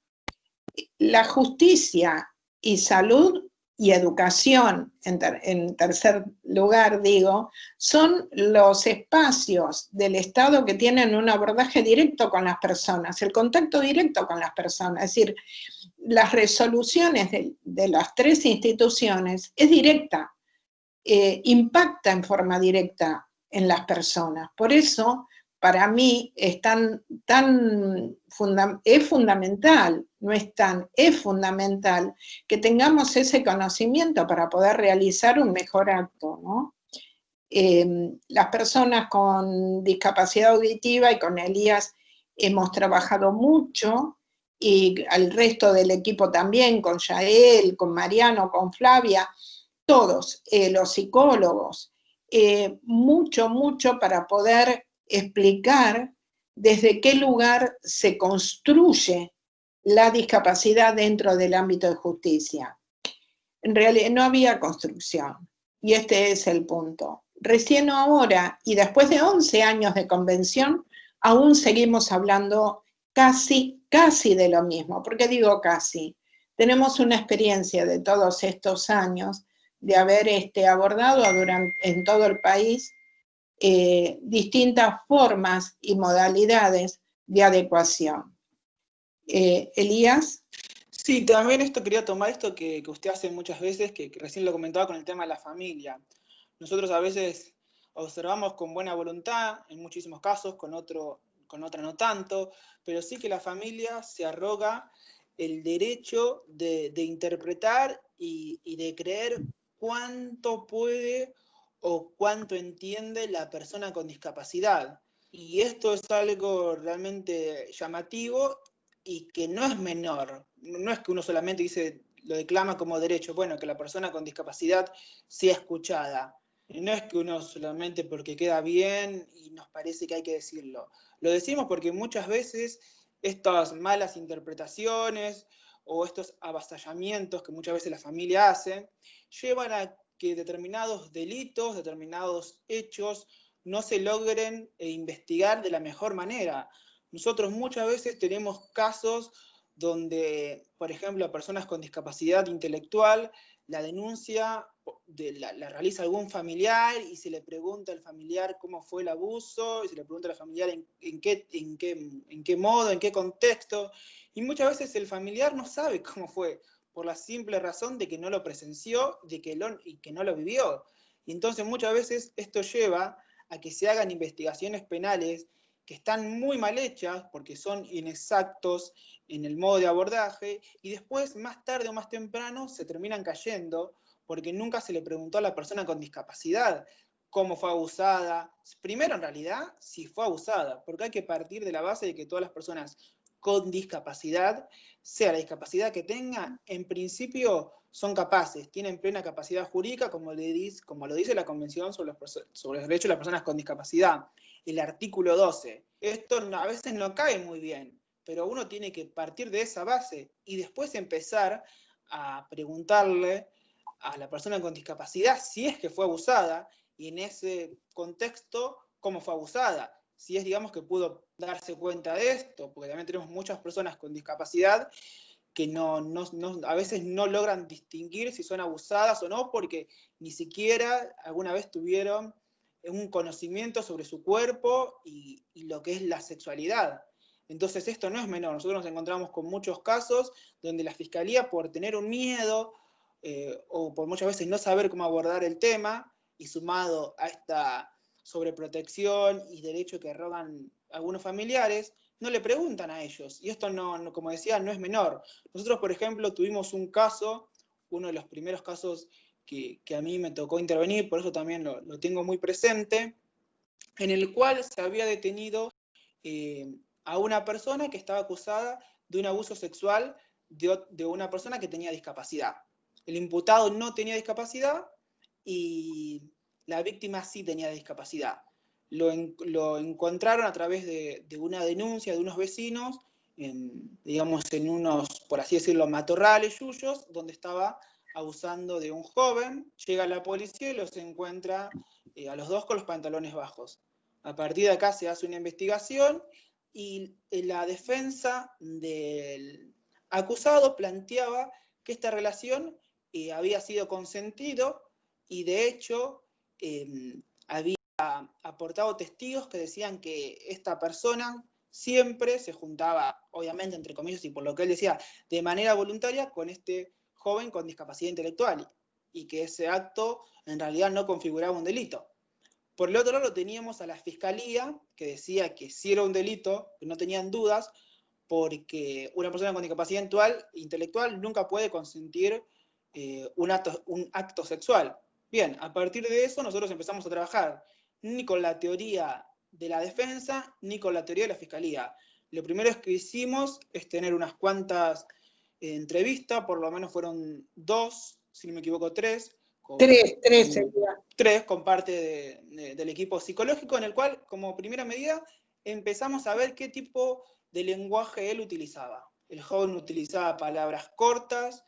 La justicia y salud y educación, en tercer lugar digo, son los espacios del Estado que tienen un abordaje directo con las personas, el contacto directo con las personas, es decir, las resoluciones de las tres instituciones es directa, impacta en forma directa en las personas. Por eso, para mí, es fundamental, no es fundamental que tengamos ese conocimiento para poder realizar un mejor acto, ¿no? Las personas con discapacidad auditiva, y con Elías hemos trabajado mucho, y al resto del equipo también, con Yael, con Mariano, con Flavia, todos, los psicólogos, mucho para poder explicar desde qué lugar se construye la discapacidad dentro del ámbito de justicia. En realidad no había construcción, y este es el punto. Recién ahora, y después de 11 años de convención, aún seguimos hablando casi de lo mismo. ¿Por qué digo casi? Tenemos una experiencia de todos estos años de haber abordado en todo el país distintas formas y modalidades de adecuación. Elías. Sí, también quería tomar esto que usted hace muchas veces, que recién lo comentaba con el tema de la familia. Nosotros a veces observamos con buena voluntad, en muchísimos casos, con otra no tanto, pero sí que la familia se arroga el derecho de interpretar y de creer cuánto puede o cuánto entiende la persona con discapacidad. Y esto es algo realmente llamativo y que no es menor. No es que uno solamente lo declama como derecho, bueno, que la persona con discapacidad sea escuchada. No es que uno solamente porque queda bien y nos parece que hay que decirlo. Lo decimos porque muchas veces estas malas interpretaciones o estos avasallamientos que muchas veces la familia hace, llevan a que determinados delitos, determinados hechos, no se logren investigar de la mejor manera. Nosotros muchas veces tenemos casos donde, por ejemplo, a personas con discapacidad intelectual, la denuncia la realiza algún familiar y se le pregunta al familiar cómo fue el abuso, y se le pregunta al familiar en qué modo, en qué contexto, y muchas veces el familiar no sabe cómo fue, por la simple razón de que no lo presenció y que no lo vivió. Y entonces muchas veces esto lleva a que se hagan investigaciones penales que están muy mal hechas porque son inexactos en el modo de abordaje, y después, más tarde o más temprano, se terminan cayendo porque nunca se le preguntó a la persona con discapacidad cómo fue abusada. Primero, en realidad, si fue abusada, porque hay que partir de la base de que todas las personas con discapacidad, sea la discapacidad que tengan, en principio son capaces, tienen plena capacidad jurídica, como lo dice la Convención sobre los Derechos de las Personas con Discapacidad, el artículo 12. Esto a veces no cae muy bien, pero uno tiene que partir de esa base y después empezar a preguntarle a la persona con discapacidad si es que fue abusada, y en ese contexto, cómo fue abusada. Si es, digamos, que pudo darse cuenta de esto, porque también tenemos muchas personas con discapacidad que a veces no logran distinguir si son abusadas o no, porque ni siquiera alguna vez tuvieron un conocimiento sobre su cuerpo y lo que es la sexualidad. Entonces esto no es menor. Nosotros nos encontramos con muchos casos donde la Fiscalía, por tener un miedo o por muchas veces no saber cómo abordar el tema, y sumado a esta sobreprotección y derecho que arrogan algunos familiares, no le preguntan a ellos. Y esto, como decía, no es menor. Nosotros, por ejemplo, tuvimos un caso, uno de los primeros casos que a mí me tocó intervenir, por eso también lo tengo muy presente, en el cual se había detenido a una persona que estaba acusada de un abuso sexual de una persona que tenía discapacidad. El imputado no tenía discapacidad y la víctima sí tenía discapacidad. Lo encontraron a través de una denuncia de unos vecinos, digamos en unos, por así decirlo, matorrales yuyos, donde estaba abusando de un joven. Llega la policía y los encuentra a los dos con los pantalones bajos. A partir de acá se hace una investigación y la defensa del acusado planteaba que esta relación había sido consentido, y de hecho había aportado testigos que decían que esta persona siempre se juntaba, obviamente entre comillas y por lo que él decía, de manera voluntaria con este joven con discapacidad intelectual. y que ese acto en realidad no configuraba un delito. Por el otro lado teníamos a la Fiscalía, que decía que sí era un delito, que no tenían dudas, porque una persona con discapacidad intelectual nunca puede consentir un acto sexual. Bien, a partir de eso nosotros empezamos a trabajar ni con la teoría de la defensa, ni con la teoría de la Fiscalía. Lo primero que hicimos es tener unas cuantas entrevistas, por lo menos fueron 2, si no me equivoco 3, Tres sería. 3 con parte del equipo psicológico, en el cual, como primera medida, empezamos a ver qué tipo de lenguaje él utilizaba. El joven utilizaba palabras cortas,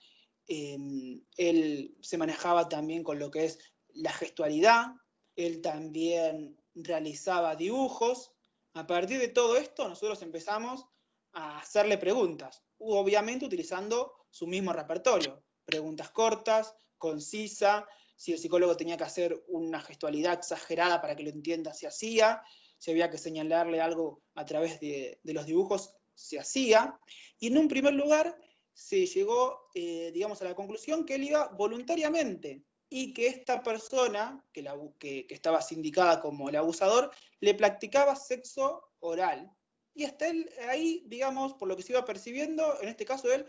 él se manejaba también con lo que es la gestualidad, él también realizaba dibujos. A partir de todo esto, nosotros empezamos a hacerle preguntas, obviamente utilizando su mismo repertorio. Preguntas cortas, concisas. Si el psicólogo tenía que hacer una gestualidad exagerada para que lo entienda, se hacía. Si había que señalarle algo a través de los dibujos, se hacía. Y en un primer lugar se llegó, digamos, a la conclusión que él iba voluntariamente y que esta persona, que estaba sindicada como el abusador, le practicaba sexo oral. Y hasta él ahí, digamos, por lo que se iba percibiendo, en este caso él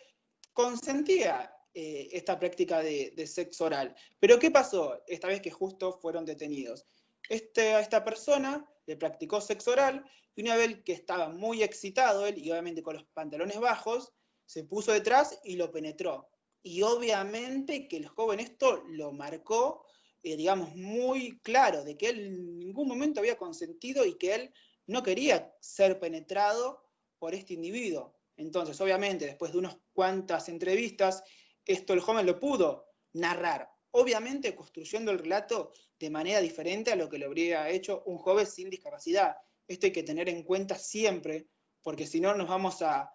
consentía esta práctica de sexo oral. Pero ¿qué pasó esta vez que justo fueron detenidos? Esta persona le practicó sexo oral y una vez que estaba muy excitado él, y obviamente con los pantalones bajos, se puso detrás y lo penetró. Y obviamente que el joven esto lo marcó, digamos, muy claro, de que él en ningún momento había consentido y que él no quería ser penetrado por este individuo. Entonces, obviamente, después de unas cuantas entrevistas, esto el joven lo pudo narrar, obviamente construyendo el relato de manera diferente a lo que lo habría hecho un joven sin discapacidad. Esto hay que tener en cuenta siempre, porque si no nos vamos a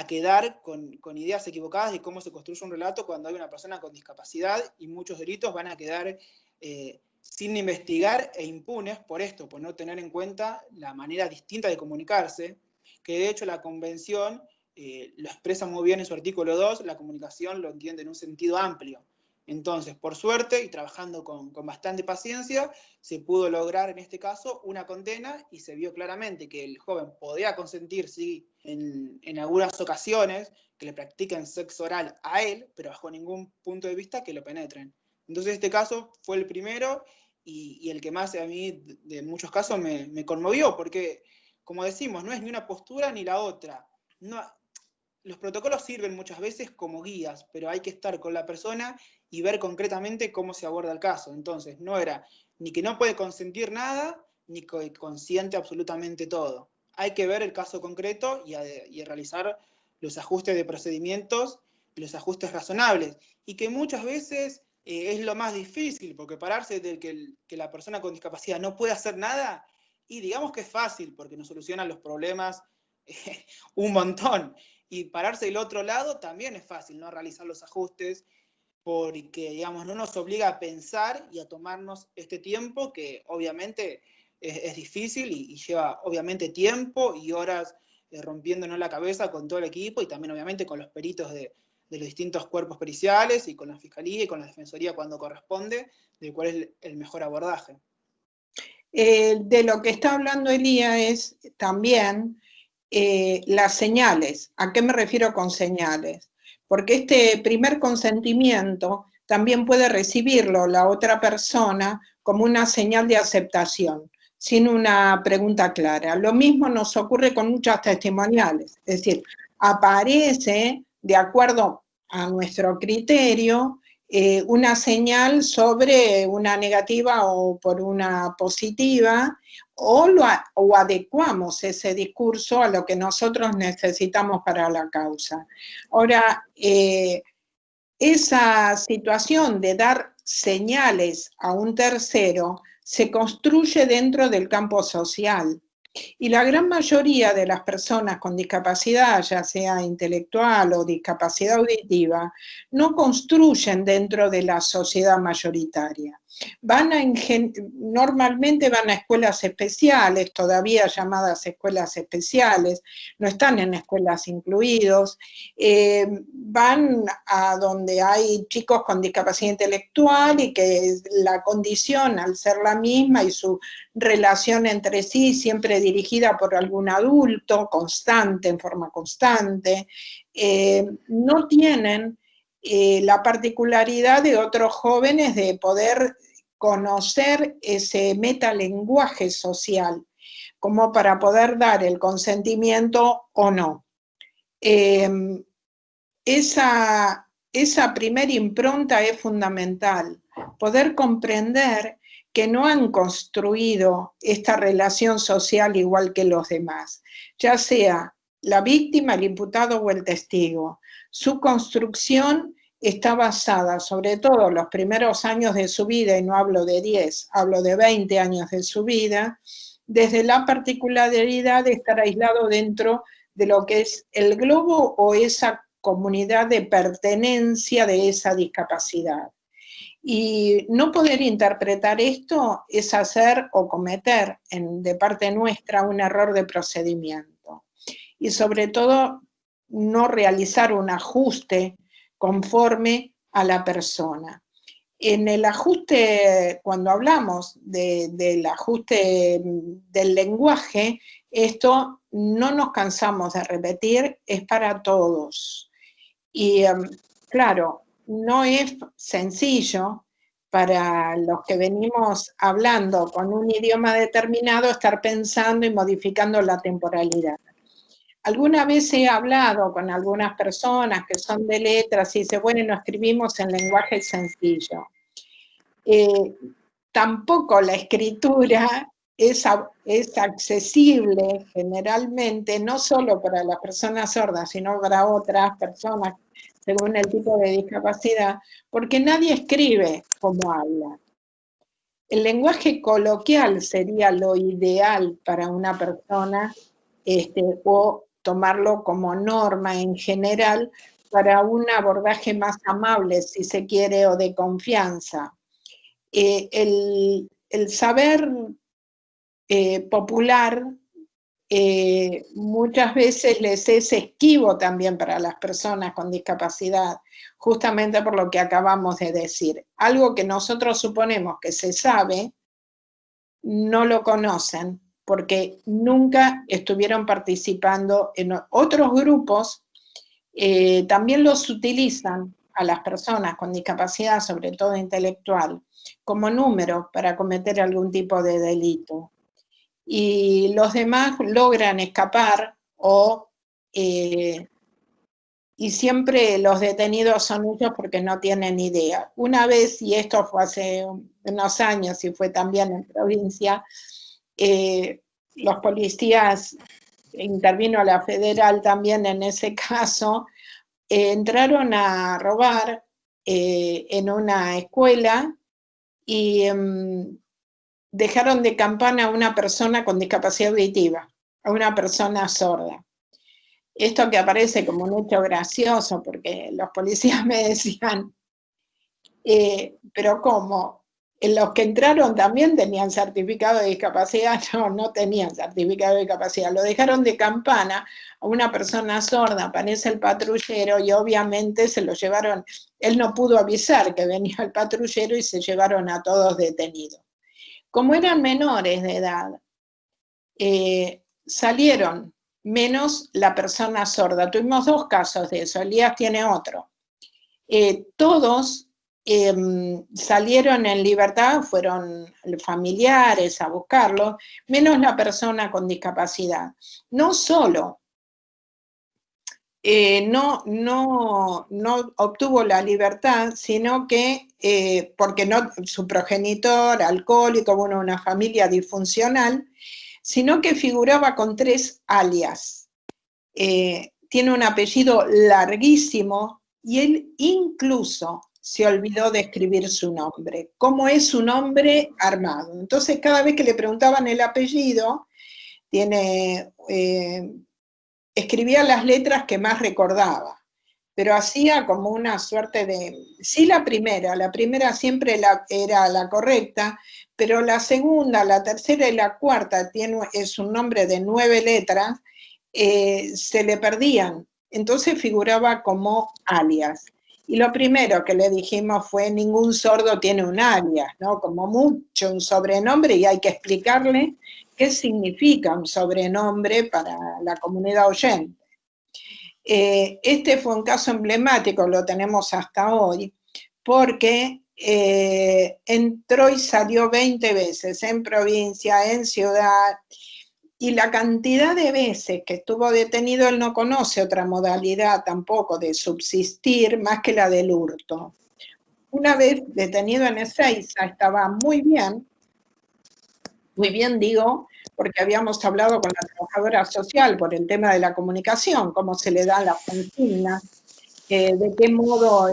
quedar con ideas equivocadas de cómo se construye un relato cuando hay una persona con discapacidad y muchos delitos van a quedar sin investigar e impunes por esto, por no tener en cuenta la manera distinta de comunicarse, que de hecho la Convención lo expresa muy bien en su artículo 2, la comunicación lo entiende en un sentido amplio. Entonces, por suerte, y trabajando con bastante paciencia, se pudo lograr en este caso una condena y se vio claramente que el joven podía consentir, sí, en algunas ocasiones, que le practiquen sexo oral a él, pero bajo ningún punto de vista que lo penetren. Entonces este caso fue el primero y el que más a mí, de muchos casos, me conmovió, porque, como decimos, no es ni una postura ni la otra. No, los protocolos sirven muchas veces como guías, pero hay que estar con la persona y ver concretamente cómo se aborda el caso. Entonces, no era ni que no puede consentir nada, ni que consiente absolutamente todo. Hay que ver el caso concreto y realizar los ajustes de procedimientos y los ajustes razonables. Y que muchas veces es lo más difícil, porque pararse de que la persona con discapacidad no puede hacer nada, y digamos que es fácil, porque nos solucionan los problemas un montón. Y pararse del otro lado también es fácil, ¿no? Realizar los ajustes, porque, digamos, no nos obliga a pensar y a tomarnos este tiempo que obviamente es difícil y lleva obviamente tiempo y horas rompiéndonos la cabeza con todo el equipo y también obviamente con los peritos de los distintos cuerpos periciales y con la Fiscalía y con la Defensoría cuando corresponde, de cuál es el mejor abordaje. De lo que está hablando Elías es también las señales. ¿A qué me refiero con señales? Porque este primer consentimiento también puede recibirlo la otra persona como una señal de aceptación, sin una pregunta clara. Lo mismo nos ocurre con muchas testimoniales, es decir, aparece de acuerdo a nuestro criterio una señal sobre una negativa o por una positiva, o adecuamos ese discurso a lo que nosotros necesitamos para la causa. Ahora, esa situación de dar señales a un tercero se construye dentro del campo social. Y la gran mayoría de las personas con discapacidad, ya sea intelectual o discapacidad auditiva, no construyen dentro de la sociedad mayoritaria. Normalmente van a escuelas especiales, todavía llamadas escuelas especiales, no están en escuelas incluidos, van a donde hay chicos con discapacidad intelectual y que la condición, al ser la misma y su relación entre sí, siempre dirigida por algún adulto, constante, en forma constante, no tienen la particularidad de otros jóvenes de poder conocer ese metalenguaje social, como para poder dar el consentimiento o no. Esa primera impronta es fundamental, poder comprender que no han construido esta relación social igual que los demás, ya sea la víctima, el imputado o el testigo. Su construcción está basada, sobre todo los primeros años de su vida, y no hablo de 10, hablo de 20 años de su vida, desde la particularidad de estar aislado dentro de lo que es el globo o esa comunidad de pertenencia de esa discapacidad. Y no poder interpretar esto es hacer o cometer de parte nuestra un error de procedimiento. Y sobre todo, no realizar un ajuste conforme a la persona. En el ajuste, cuando hablamos del ajuste del lenguaje, esto no nos cansamos de repetir, es para todos. Y claro, no es sencillo para los que venimos hablando con un idioma determinado estar pensando y modificando la temporalidad. Alguna vez he hablado con algunas personas que son de letras y dicen, bueno, escribimos en lenguaje sencillo. Tampoco la escritura es accesible generalmente, no solo para las personas sordas, sino para otras personas según el tipo de discapacidad, porque nadie escribe como habla. El lenguaje coloquial sería lo ideal para una persona, o tomarlo como norma en general para un abordaje más amable, si se quiere, o de confianza. El saber popular muchas veces les es esquivo también para las personas con discapacidad, justamente por lo que acabamos de decir. Algo que nosotros suponemos que se sabe, no lo conocen, porque nunca estuvieron participando en otros grupos, también los utilizan a las personas con discapacidad, sobre todo intelectual, como número para cometer algún tipo de delito. Y los demás logran escapar y siempre los detenidos son ellos porque no tienen idea. Una vez, y esto fue hace unos años y fue también en provincia, los policías, intervino la federal también en ese caso, entraron a robar en una escuela y dejaron de campana a una persona con discapacidad auditiva, a una persona sorda. Esto que aparece como un hecho gracioso, porque los policías me decían, pero ¿cómo? Los que entraron también tenían certificado de discapacidad, no tenían certificado de discapacidad, lo dejaron de campana a una persona sorda, aparece el patrullero y obviamente se lo llevaron, él no pudo avisar que venía el patrullero y se llevaron a todos detenidos. Como eran menores de edad, salieron, menos la persona sorda. Tuvimos 2 casos de eso, Elías tiene otro. Todos salieron en libertad, fueron familiares a buscarlo, menos la persona con discapacidad. No solo no obtuvo la libertad, sino que, porque su progenitor, alcohólico, bueno, una familia disfuncional, sino que figuraba con 3 alias. Tiene un apellido larguísimo y él incluso se olvidó de escribir su nombre. ¿Cómo es su nombre armado? Entonces, cada vez que le preguntaban el apellido, escribía las letras que más recordaba. pero hacía como una suerte de... Sí, la primera siempre era la correcta, pero la segunda, la tercera y la cuarta es un nombre de 9 letras, se le perdían, entonces figuraba como alias. Y lo primero que le dijimos fue, ningún sordo tiene un alias, ¿no? Como mucho un sobrenombre, y hay que explicarle qué significa un sobrenombre para la comunidad oyente. Este fue un caso emblemático, lo tenemos hasta hoy, porque entró y salió 20 veces, en provincia, en ciudad, y la cantidad de veces que estuvo detenido, él no conoce otra modalidad tampoco de subsistir más que la del hurto. Una vez detenido en Ezeiza, estaba muy bien digo, porque habíamos hablado con la trabajadora social por el tema de la comunicación, cómo se le da la consigna, de qué modo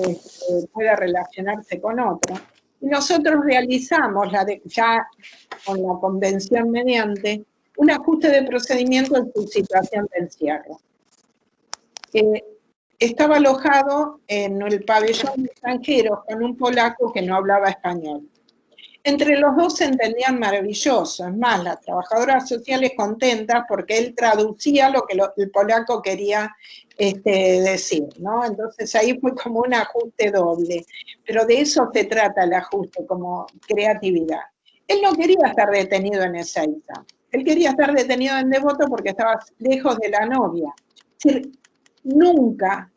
puede relacionarse con otro. Y nosotros realizamos, ya con la convención mediante, un ajuste de procedimiento en su situación de encierro. Estaba alojado en el pabellón de extranjeros con un polaco que no hablaba español. Entre los dos se entendían maravilloso, es más, las trabajadoras sociales contentas porque él traducía lo que el polaco quería decir, ¿no? Entonces ahí fue como un ajuste doble, pero de eso se trata el ajuste, como creatividad. Él no quería estar detenido en Ezeiza, él quería estar detenido en Devoto porque estaba lejos de la novia. Es decir, nunca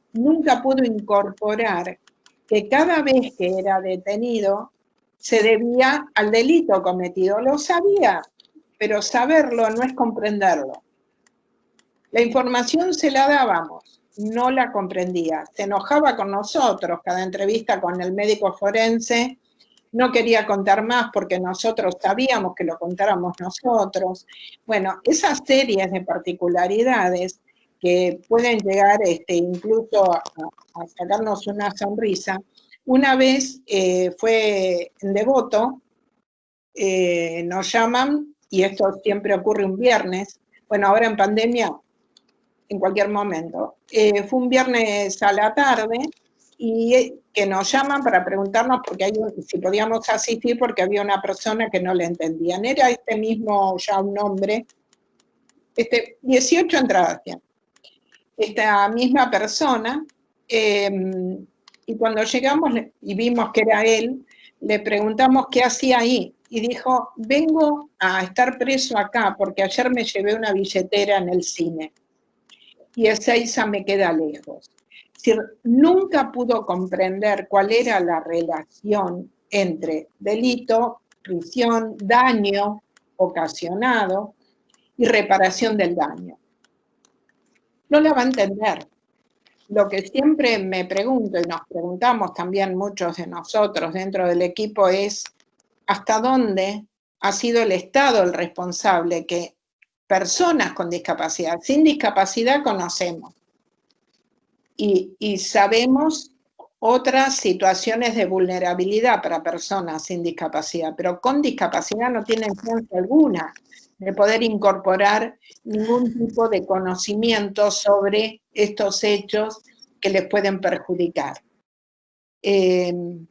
pudo incorporar que cada vez que era detenido se debía al delito cometido. Lo sabía, pero saberlo no es comprenderlo. La información se la dábamos, no la comprendía. Se enojaba con nosotros, cada entrevista con el médico forense, no quería contar más porque nosotros sabíamos que lo contáramos nosotros. Bueno, esas series de particularidades que pueden llegar incluso a sacarnos una sonrisa. Una vez fue en Devoto, nos llaman, y esto siempre ocurre un viernes, bueno, ahora en pandemia, en cualquier momento. Fue un viernes a la tarde, y que nos llaman para preguntarnos si podíamos asistir porque había una persona que no le entendían. Era mismo, ya un hombre, 18 entradas bien. Esta misma persona, y cuando llegamos y vimos que era él, le preguntamos qué hacía ahí, y dijo, vengo a estar preso acá porque ayer me llevé una billetera en el cine, y Ezeiza me queda lejos. Es decir, nunca pudo comprender cuál era la relación entre delito, prisión, daño ocasionado y reparación del daño. No la va a entender. Lo que siempre me pregunto, y nos preguntamos también muchos de nosotros dentro del equipo, es hasta dónde ha sido el Estado el responsable que personas con discapacidad, sin discapacidad conocemos, y sabemos otras situaciones de vulnerabilidad para personas sin discapacidad, pero con discapacidad no tienen chance alguna de poder incorporar ningún tipo de conocimiento sobre estos hechos que les pueden perjudicar. ¿Tienen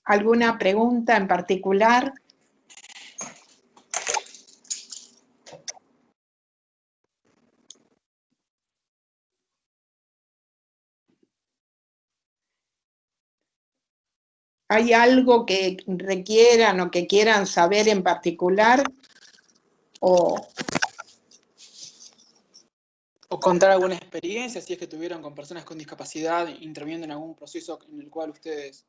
alguna pregunta en particular? ¿Hay algo que requieran o que quieran saber en particular? O contar alguna experiencia, si es que tuvieron con personas con discapacidad interviniendo en algún proceso en el cual ustedes...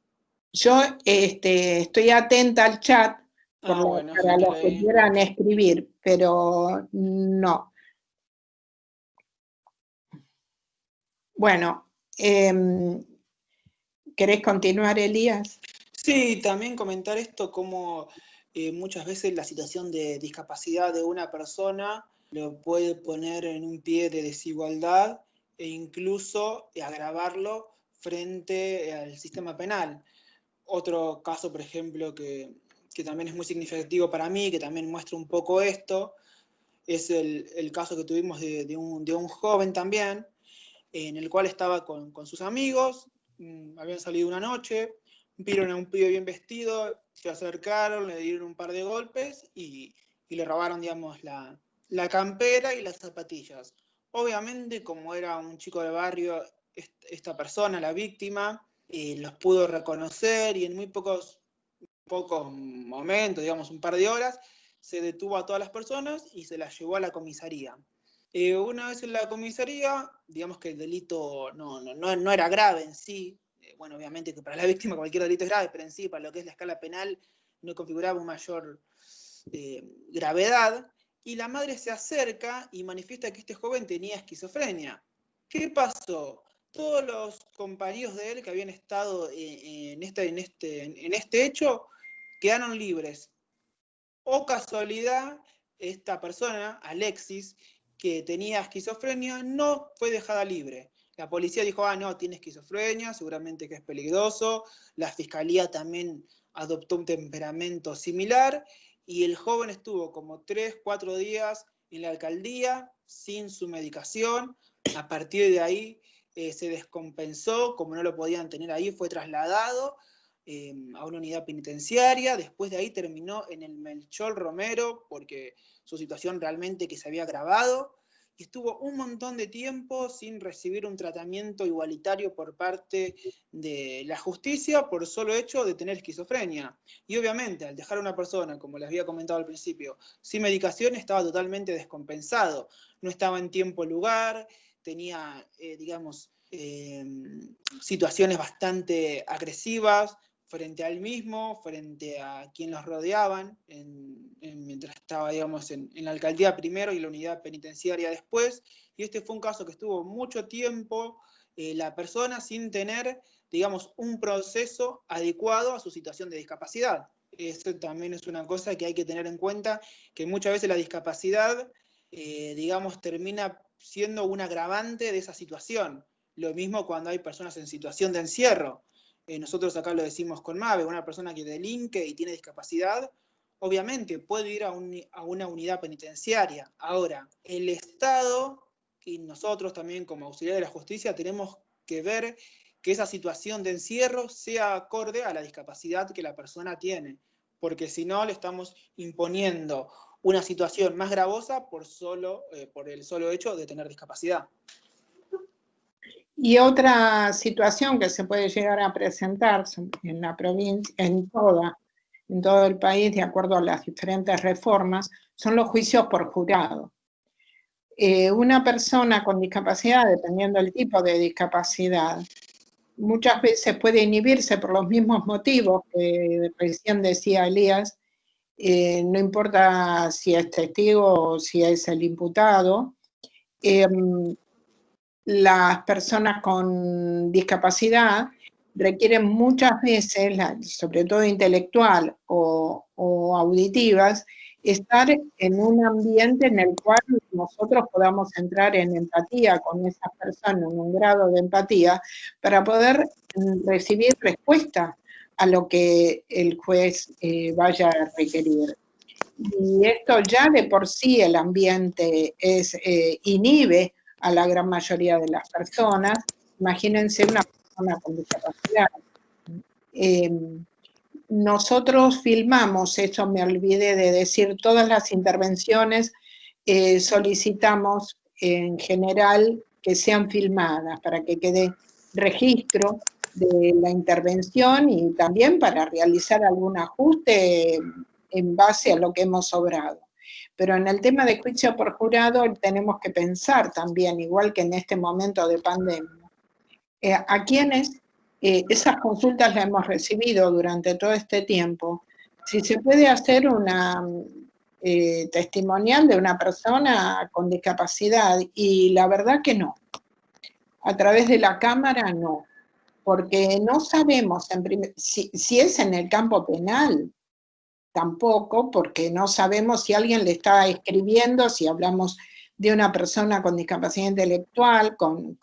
Yo estoy atenta al chat para los que quieran escribir, pero no. Bueno, ¿querés continuar, Elías? Sí, también comentar esto como muchas veces la situación de discapacidad de una persona lo puede poner en un pie de desigualdad e incluso agravarlo frente al sistema penal. Otro caso, por ejemplo, que también es muy significativo para mí, que también muestra un poco esto, es el caso que tuvimos de un joven también, en el cual estaba con sus amigos, habían salido una noche, vieron a un pibe bien vestido, se acercaron, le dieron un par de golpes y le robaron, digamos, la campera y las zapatillas. Obviamente, como era un chico de barrio, esta persona, la víctima, los pudo reconocer y en muy pocos momentos, digamos un par de horas, se detuvo a todas las personas y se las llevó a la comisaría. Una vez en la comisaría, digamos que el delito no era grave en sí. Bueno, obviamente que para la víctima cualquier delito es grave, pero en sí, para lo que es la escala penal, no configuraba una mayor gravedad. Y la madre se acerca y manifiesta que este joven tenía esquizofrenia. ¿Qué pasó? Todos los compañeros de él que habían estado en este hecho quedaron libres. O casualidad, esta persona, Alexis, que tenía esquizofrenia, no fue dejada libre. La policía dijo, no, tiene esquizofrenia, seguramente que es peligroso. La fiscalía también adoptó un temperamento similar y el joven estuvo como 3, 4 días en la alcaldía sin su medicación. A partir de ahí se descompensó, como no lo podían tener ahí, fue trasladado a una unidad penitenciaria. Después de ahí terminó en el Melchor Romero porque su situación realmente que se había agravado y estuvo un montón de tiempo sin recibir un tratamiento igualitario por parte de la justicia por solo hecho de tener esquizofrenia. Y obviamente, al dejar a una persona, como les había comentado al principio, sin medicación, estaba totalmente descompensado. No estaba en tiempo y lugar, tenía, digamos, situaciones bastante agresivas frente a él mismo, frente a quien los rodeaban, mientras estaba, digamos, en la alcaldía primero y la unidad penitenciaria después. Y este fue un caso que estuvo mucho tiempo la persona sin tener, digamos, un proceso adecuado a su situación de discapacidad. Eso también es una cosa que hay que tener en cuenta, que muchas veces la discapacidad, digamos, termina siendo un agravante de esa situación. Lo mismo cuando hay personas en situación de encierro. Nosotros acá lo decimos con MAVE, una persona que delinque y tiene discapacidad, obviamente puede ir a una unidad penitenciaria. Ahora, el Estado y nosotros también como auxiliares de la justicia tenemos que ver que esa situación de encierro sea acorde a la discapacidad que la persona tiene, porque si no le estamos imponiendo una situación más gravosa por el solo hecho de tener discapacidad. Y otra situación que se puede llegar a presentar en la provincia, en todo el país, de acuerdo a las diferentes reformas, son los juicios por jurado. Una persona con discapacidad, dependiendo del tipo de discapacidad, muchas veces puede inhibirse por los mismos motivos que recién decía Elías, no importa si es testigo o si es el imputado. Las personas con discapacidad requieren muchas veces, sobre todo intelectual o auditivas, estar en un ambiente en el cual nosotros podamos entrar en empatía con esas personas, en un grado de empatía, para poder recibir respuesta a lo que el juez vaya a requerir. Y esto ya de por sí el ambiente inhibe a la gran mayoría de las personas. Imagínense una persona con discapacidad. Nosotros filmamos, eso me olvidé de decir, todas las intervenciones solicitamos en general que sean filmadas para que quede registro de la intervención y también para realizar algún ajuste en base a lo que hemos obrado. Pero en el tema de juicio por jurado tenemos que pensar también, igual que en este momento de pandemia, a quienes esas consultas las hemos recibido durante todo este tiempo, si se puede hacer una testimonial de una persona con discapacidad, y la verdad que no. A través de la cámara no, porque no sabemos si es en el campo penal, tampoco, porque no sabemos si alguien le está escribiendo, si hablamos de una persona con discapacidad intelectual, con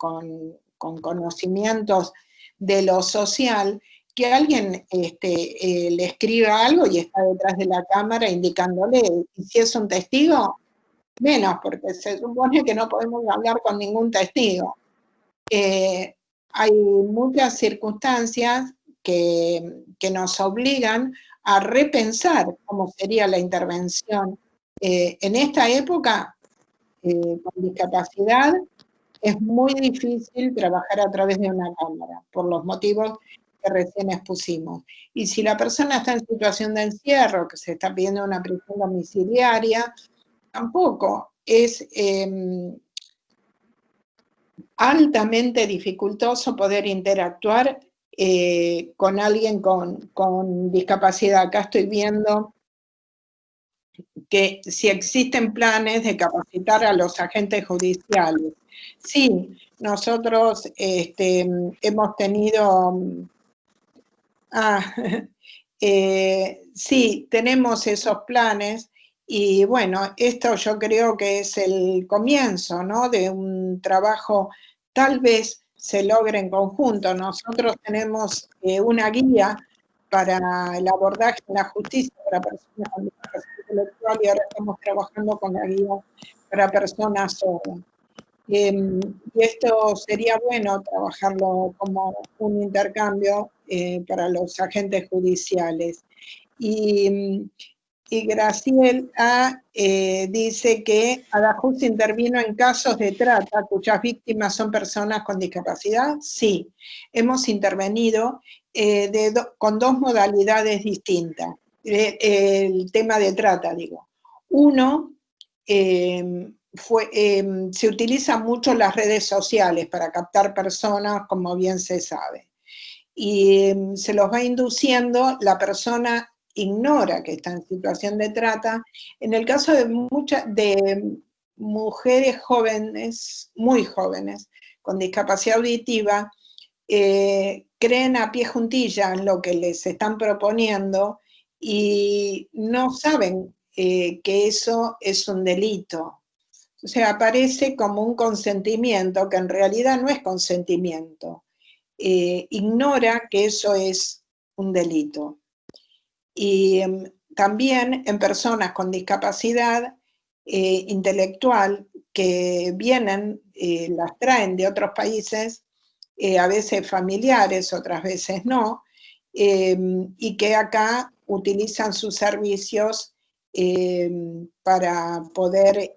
conocimientos de lo social, que alguien le escriba algo y está detrás de la cámara indicándole, y si es un testigo, menos, porque se supone que no podemos hablar con ningún testigo. hay muchas circunstancias que nos obligan a repensar cómo sería la intervención. En esta época, con discapacidad, es muy difícil trabajar a través de una cámara, por los motivos que recién expusimos. Y si la persona está en situación de encierro, que se está pidiendo una prisión domiciliaria, tampoco es altamente dificultoso poder interactuar con alguien con discapacidad. Acá estoy viendo que si existen planes de capacitar a los agentes judiciales. Sí, nosotros hemos tenido... sí, tenemos esos planes y bueno, esto yo creo que es el comienzo, ¿no?, de un trabajo, tal vez se logre en conjunto. Nosotros tenemos una guía para el abordaje en la justicia para personas con discapacidad intelectual y ahora estamos trabajando con la guía para personas sordas. Y esto sería bueno trabajarlo como un intercambio para los agentes judiciales. Y Graciela dice que Adajust intervino en casos de trata cuyas víctimas son personas con discapacidad. Sí, hemos intervenido con dos modalidades distintas. El tema de trata, digo. Uno, se utilizan mucho las redes sociales para captar personas, como bien se sabe. Y se los va induciendo, la persona ignora que está en situación de trata. En el caso de mujeres jóvenes, muy jóvenes, con discapacidad auditiva, creen a pie juntillas lo que les están proponiendo y no saben que eso es un delito. O sea, aparece como un consentimiento que en realidad no es consentimiento. Ignora que eso es un delito. Y también en personas con discapacidad intelectual que vienen, las traen de otros países, a veces familiares, otras veces no, y que acá utilizan sus servicios para poder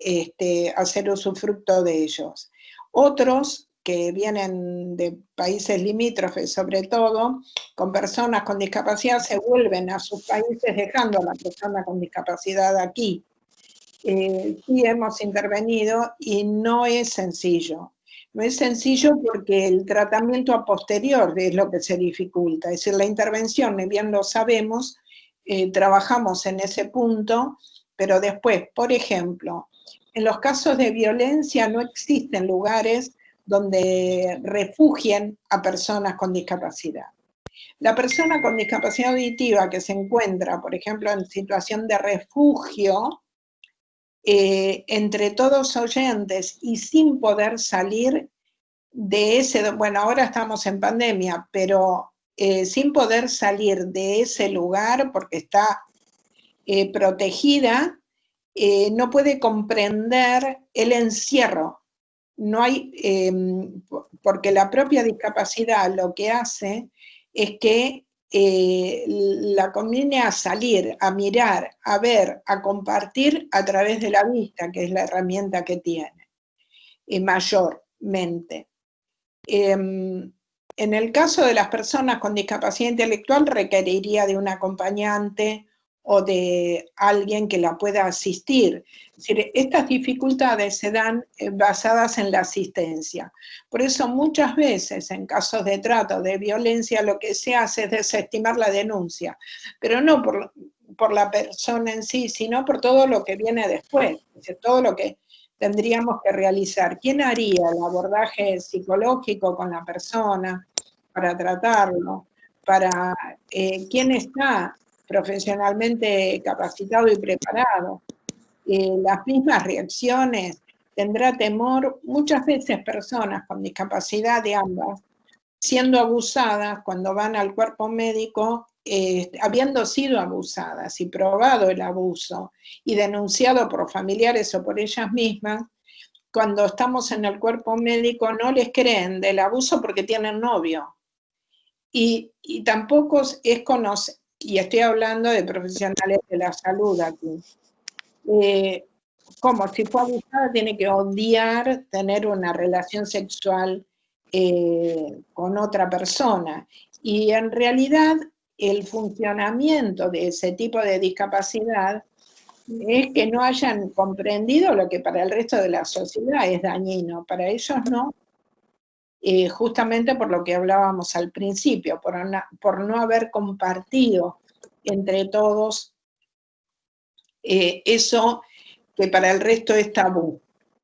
hacer usufructo de ellos. Otros que vienen de países limítrofes, sobre todo, con personas con discapacidad, se vuelven a sus países dejando a la persona con discapacidad aquí. Sí hemos intervenido y no es sencillo. No es sencillo porque el tratamiento a posterior es lo que se dificulta. Es decir, la intervención, bien lo sabemos, trabajamos en ese punto, pero después, por ejemplo, en los casos de violencia no existen lugares donde refugien a personas con discapacidad. La persona con discapacidad auditiva que se encuentra, por ejemplo, en situación de refugio, entre todos oyentes y sin poder salir de ese, bueno, ahora estamos en pandemia, pero sin poder salir de ese lugar porque está protegida, no puede comprender el encierro. No hay, porque la propia discapacidad lo que hace es que la conviene a salir, a mirar, a ver, a compartir a través de la vista, que es la herramienta que tiene, mayormente. En el caso de las personas con discapacidad intelectual requeriría de un acompañante o de alguien que la pueda asistir. Es decir, estas dificultades se dan basadas en la asistencia. Por eso muchas veces en casos de trata o de violencia lo que se hace es desestimar la denuncia, pero no por la persona en sí, sino por todo lo que viene después, es decir, todo lo que tendríamos que realizar. ¿Quién haría el abordaje psicológico con la persona para tratarlo? ¿Quién está profesionalmente capacitado y preparado? Las mismas reacciones, tendrá temor, muchas veces personas con discapacidad de ambas, siendo abusadas cuando van al cuerpo médico, habiendo sido abusadas y probado el abuso y denunciado por familiares o por ellas mismas, cuando estamos en el cuerpo médico no les creen del abuso porque tienen novio. Y tampoco es conocer, y estoy hablando de profesionales de la salud aquí, como si fue abusada tiene que odiar tener una relación sexual con otra persona. Y en realidad el funcionamiento de ese tipo de discapacidad es que no hayan comprendido lo que para el resto de la sociedad es dañino. Para ellos no, justamente por lo que hablábamos al principio, por no haber compartido entre todos eso que para el resto es tabú,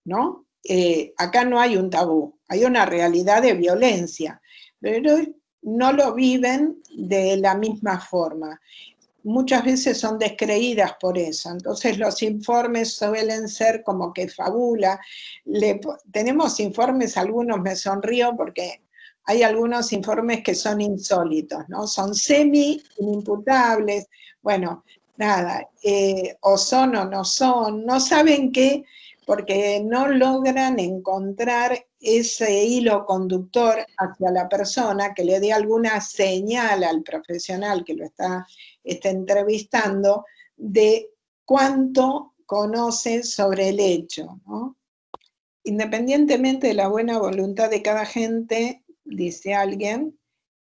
¿no? Acá no hay un tabú, hay una realidad de violencia, pero no lo viven de la misma forma. Muchas veces son descreídas por eso, entonces los informes suelen ser como que fabula. Tenemos informes, algunos me sonrío porque hay algunos informes que son insólitos, ¿no? Son semi-inimputables, bueno, nada, o son o no son, no saben qué, porque no logran encontrar ese hilo conductor hacia la persona que le dé alguna señal al profesional que lo está entrevistando de cuánto conoce sobre el hecho, ¿no? Independientemente de la buena voluntad de cada gente, dice alguien,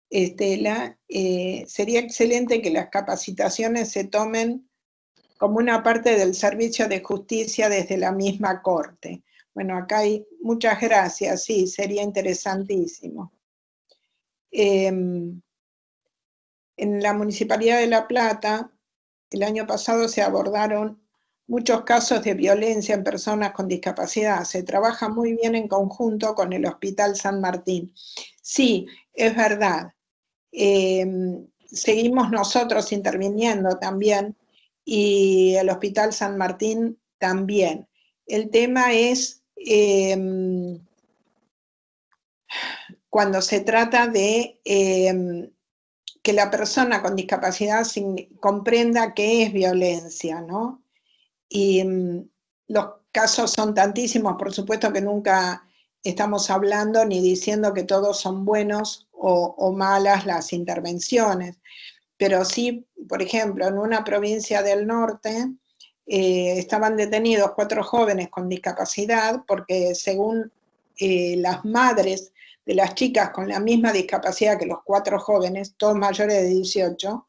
Estela, sería excelente que las capacitaciones se tomen como una parte del servicio de justicia desde la misma corte. Bueno, acá hay muchas gracias, sí, sería interesantísimo. En la Municipalidad de La Plata, el año pasado se abordaron muchos casos de violencia en personas con discapacidad. Se trabaja muy bien en conjunto con el Hospital San Martín. Sí, es verdad. Seguimos nosotros interviniendo también y el Hospital San Martín también. El tema es cuando se trata de que la persona con discapacidad comprenda qué es violencia, ¿no? Y los casos son tantísimos, por supuesto que nunca estamos hablando ni diciendo que todos son buenos o malas las intervenciones, pero sí, por ejemplo, en una provincia del norte estaban detenidos 4 jóvenes con discapacidad porque según las madres de las chicas con la misma discapacidad que los 4 jóvenes, todos mayores de 18,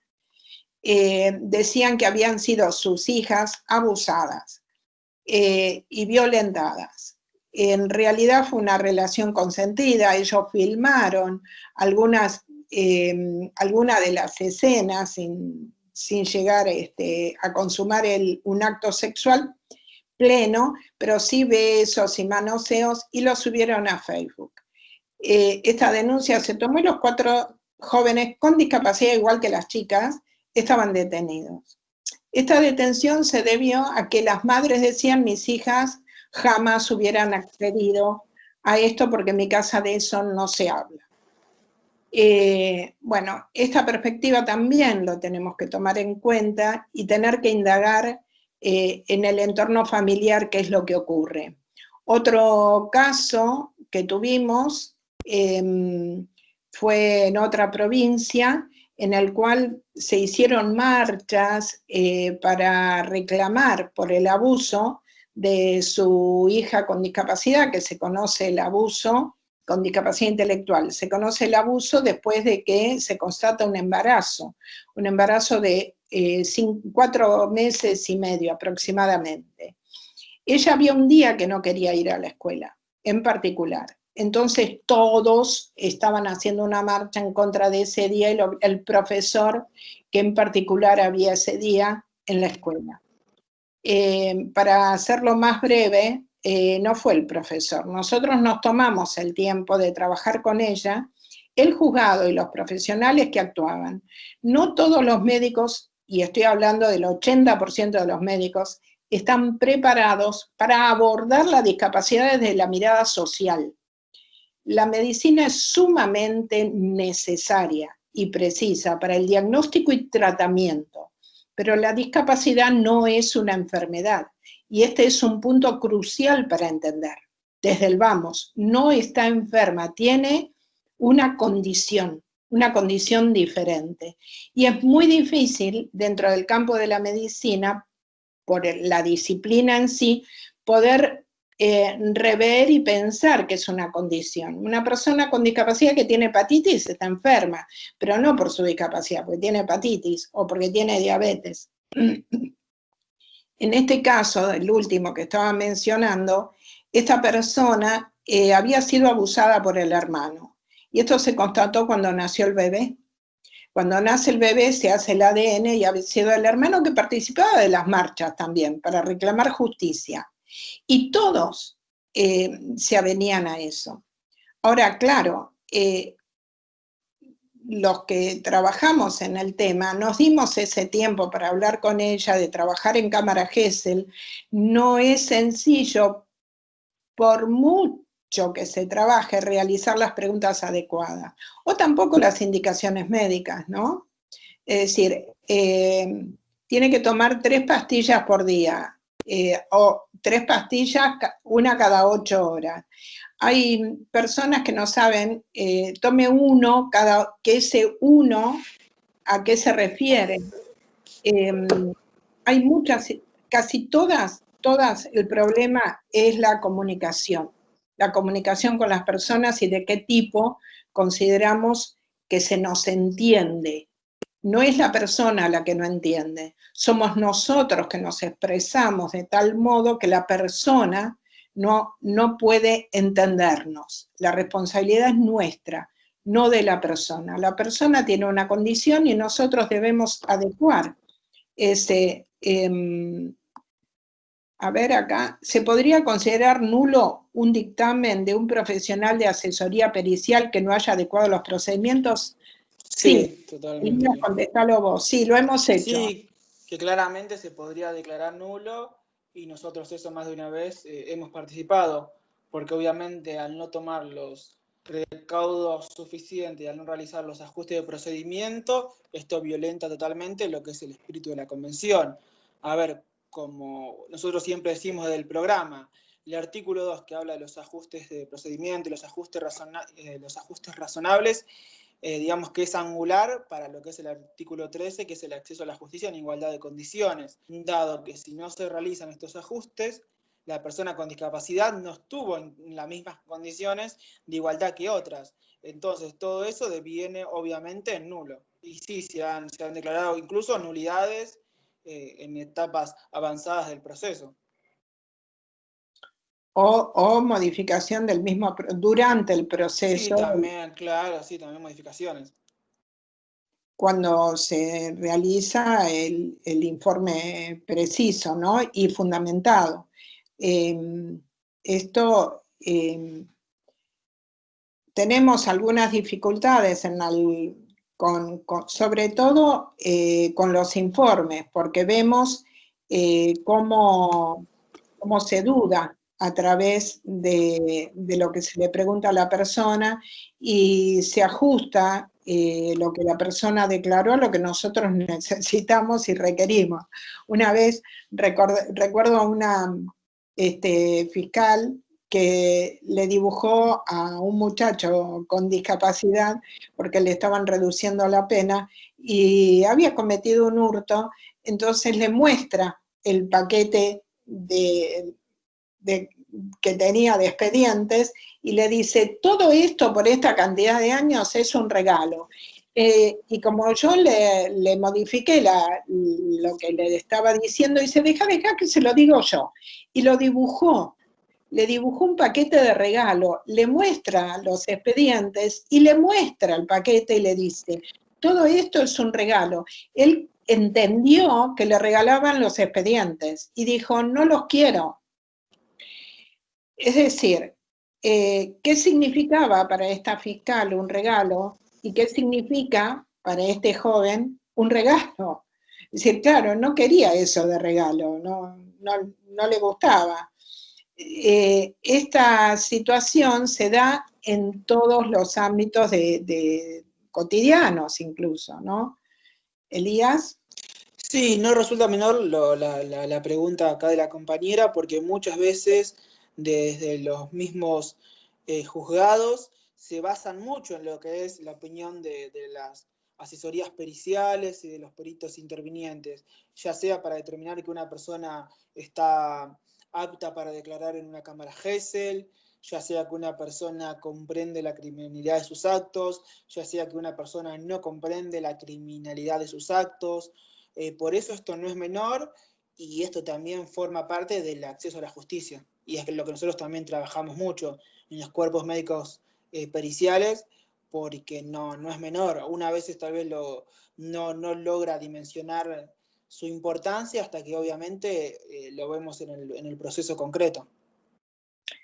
decían que habían sido sus hijas abusadas y violentadas. En realidad fue una relación consentida, ellos filmaron algunas de las escenas sin llegar a consumar un acto sexual pleno, pero sí besos y manoseos, y lo subieron a Facebook. Esta denuncia se tomó y los 4 jóvenes con discapacidad, igual que las chicas, estaban detenidos. Esta detención se debió a que las madres decían: mis hijas jamás hubieran accedido a esto porque en mi casa de eso no se habla. Bueno, esta perspectiva también lo tenemos que tomar en cuenta y tener que indagar en el entorno familiar qué es lo que ocurre. Otro caso que tuvimos fue en otra provincia, en el cual se hicieron marchas para reclamar por el abuso de su hija con discapacidad, que se conoce el abuso con discapacidad intelectual. Se conoce el abuso después de que se constata un embarazo de 4 meses y medio aproximadamente. Ella había un día que no quería ir a la escuela, en particular. Entonces todos estaban haciendo una marcha en contra de ese día y el profesor que en particular había ese día en la escuela. Para hacerlo más breve, no fue el profesor. Nosotros nos tomamos el tiempo de trabajar con ella, el juzgado y los profesionales que actuaban. No todos los médicos, y estoy hablando del 80% de los médicos, están preparados para abordar la discapacidad desde la mirada social. La medicina es sumamente necesaria y precisa para el diagnóstico y tratamiento, pero la discapacidad no es una enfermedad, y este es un punto crucial para entender. desde el vamos, no está enferma, tiene una condición diferente. Y es muy difícil dentro del campo de la medicina, por la disciplina en sí, poder rever y pensar que es una condición. Una persona con discapacidad que tiene hepatitis está enferma, pero no por su discapacidad, porque tiene hepatitis o porque tiene diabetes. En este caso, el último que estaba mencionando, esta persona había sido abusada por el hermano. Y esto se constató cuando nació el bebé. Cuando nace el bebé se hace el ADN y había sido el hermano que participaba de las marchas también para reclamar justicia. Y todos se avenían a eso. Ahora, claro, los que trabajamos en el tema, nos dimos ese tiempo para hablar con ella, de trabajar en Cámara Gesell. No es sencillo, por mucho que se trabaje, realizar las preguntas adecuadas. O tampoco las indicaciones médicas, ¿no? Es decir, tiene que tomar 3 pastillas por día, o 3 pastillas, una cada 8 horas. Hay personas que no saben, tome uno, que ese uno, ¿a qué se refiere? Hay muchas, casi todas, el problema es la comunicación con las personas y de qué tipo consideramos que se nos entiende. No es la persona la que no entiende, somos nosotros que nos expresamos de tal modo que la persona no puede entendernos. La responsabilidad es nuestra, no de la persona. La persona tiene una condición y nosotros debemos adecuar ese... a ver acá, ¿se podría considerar nulo un dictamen de un profesional de asesoría pericial que no haya adecuado los procedimientos? Sí, totalmente. Contestalo vos. Sí, lo hemos hecho. Sí, que claramente se podría declarar nulo y nosotros eso más de una vez hemos participado, porque obviamente al no tomar los recaudos suficientes y al no realizar los ajustes de procedimiento, esto violenta totalmente lo que es el espíritu de la convención. A ver, como nosotros siempre decimos del programa, el artículo 2 que habla de los ajustes de procedimiento y los ajustes razonables, digamos que es angular para lo que es el artículo 13, que es el acceso a la justicia en igualdad de condiciones, dado que si no se realizan estos ajustes, la persona con discapacidad no estuvo en las mismas condiciones de igualdad que otras. Entonces, todo eso deviene obviamente en nulo. Y sí, se han declarado incluso nulidades en etapas avanzadas del proceso. O modificación del mismo durante el proceso. Sí, también, claro, sí, también modificaciones. Cuando se realiza el informe preciso, ¿no? Y fundamentado. Tenemos algunas dificultades sobre todo con los informes, porque vemos cómo se duda a través de lo que se le pregunta a la persona y se ajusta lo que la persona declaró a lo que nosotros necesitamos y requerimos. Una vez recuerdo a una fiscal que le dibujó a un muchacho con discapacidad porque le estaban reduciendo la pena y había cometido un hurto, entonces le muestra el paquete que tenía de expedientes y le dice, todo esto por esta cantidad de años es un regalo. Y como yo le modifiqué lo que le estaba diciendo, dice, deja que se lo digo yo. Y lo dibujó. Le dibujó un paquete de regalo, le muestra los expedientes y le muestra el paquete y le dice, todo esto es un regalo. Él entendió que le regalaban los expedientes y dijo, no los quiero. Es decir, ¿qué significaba para esta fiscal un regalo y qué significa para este joven un regalo? Es decir, claro, no quería eso de regalo, no le gustaba. Esta situación se da en todos los ámbitos de cotidianos incluso, ¿no? Elías. Sí, no resulta menor la pregunta acá de la compañera, porque muchas veces desde los mismos juzgados, se basan mucho en lo que es la opinión de las asesorías periciales y de los peritos intervinientes, ya sea para determinar que una persona está apta para declarar en una cámara Gesell, ya sea que una persona comprende la criminalidad de sus actos, ya sea que una persona no comprende la criminalidad de sus actos. Por eso esto no es menor y esto también forma parte del acceso a la justicia. Y es lo que nosotros también trabajamos mucho en los cuerpos médicos periciales, porque no es menor. Una vez tal vez no logra dimensionar su importancia hasta que obviamente lo vemos en el proceso concreto.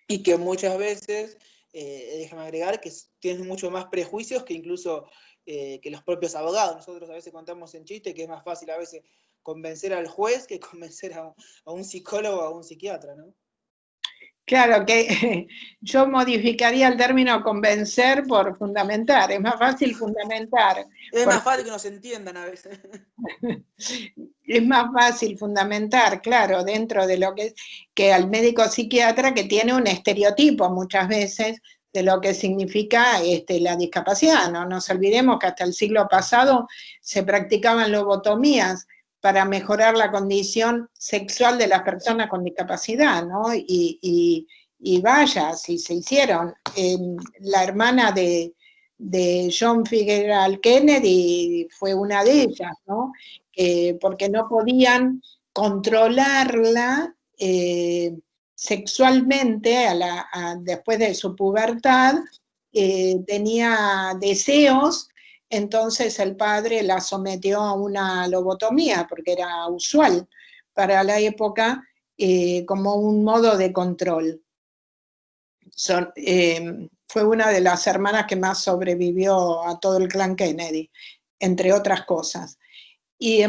Y que muchas veces, déjame agregar, que tienen mucho más prejuicios que incluso que los propios abogados. Nosotros a veces contamos en chiste que es más fácil a veces convencer al juez que convencer a un psicólogo o a un psiquiatra, ¿no? Claro que yo modificaría el término convencer por fundamentar. Es más fácil fundamentar. Es más fácil que nos entiendan a veces. Es más fácil fundamentar, claro, dentro de lo que al médico psiquiatra, que tiene un estereotipo muchas veces de lo que significa la discapacidad. No nos olvidemos que hasta el siglo pasado se practicaban lobotomías para mejorar la condición sexual de las personas con discapacidad, ¿no? Y vaya, si se hicieron. La hermana de John Fitzgerald Kennedy fue una de ellas, ¿no? Porque no podían controlarla sexualmente después de su pubertad, tenía deseos, entonces el padre la sometió a una lobotomía, porque era usual para la época, como un modo de control. Fue una de las hermanas que más sobrevivió a todo el clan Kennedy, entre otras cosas. Y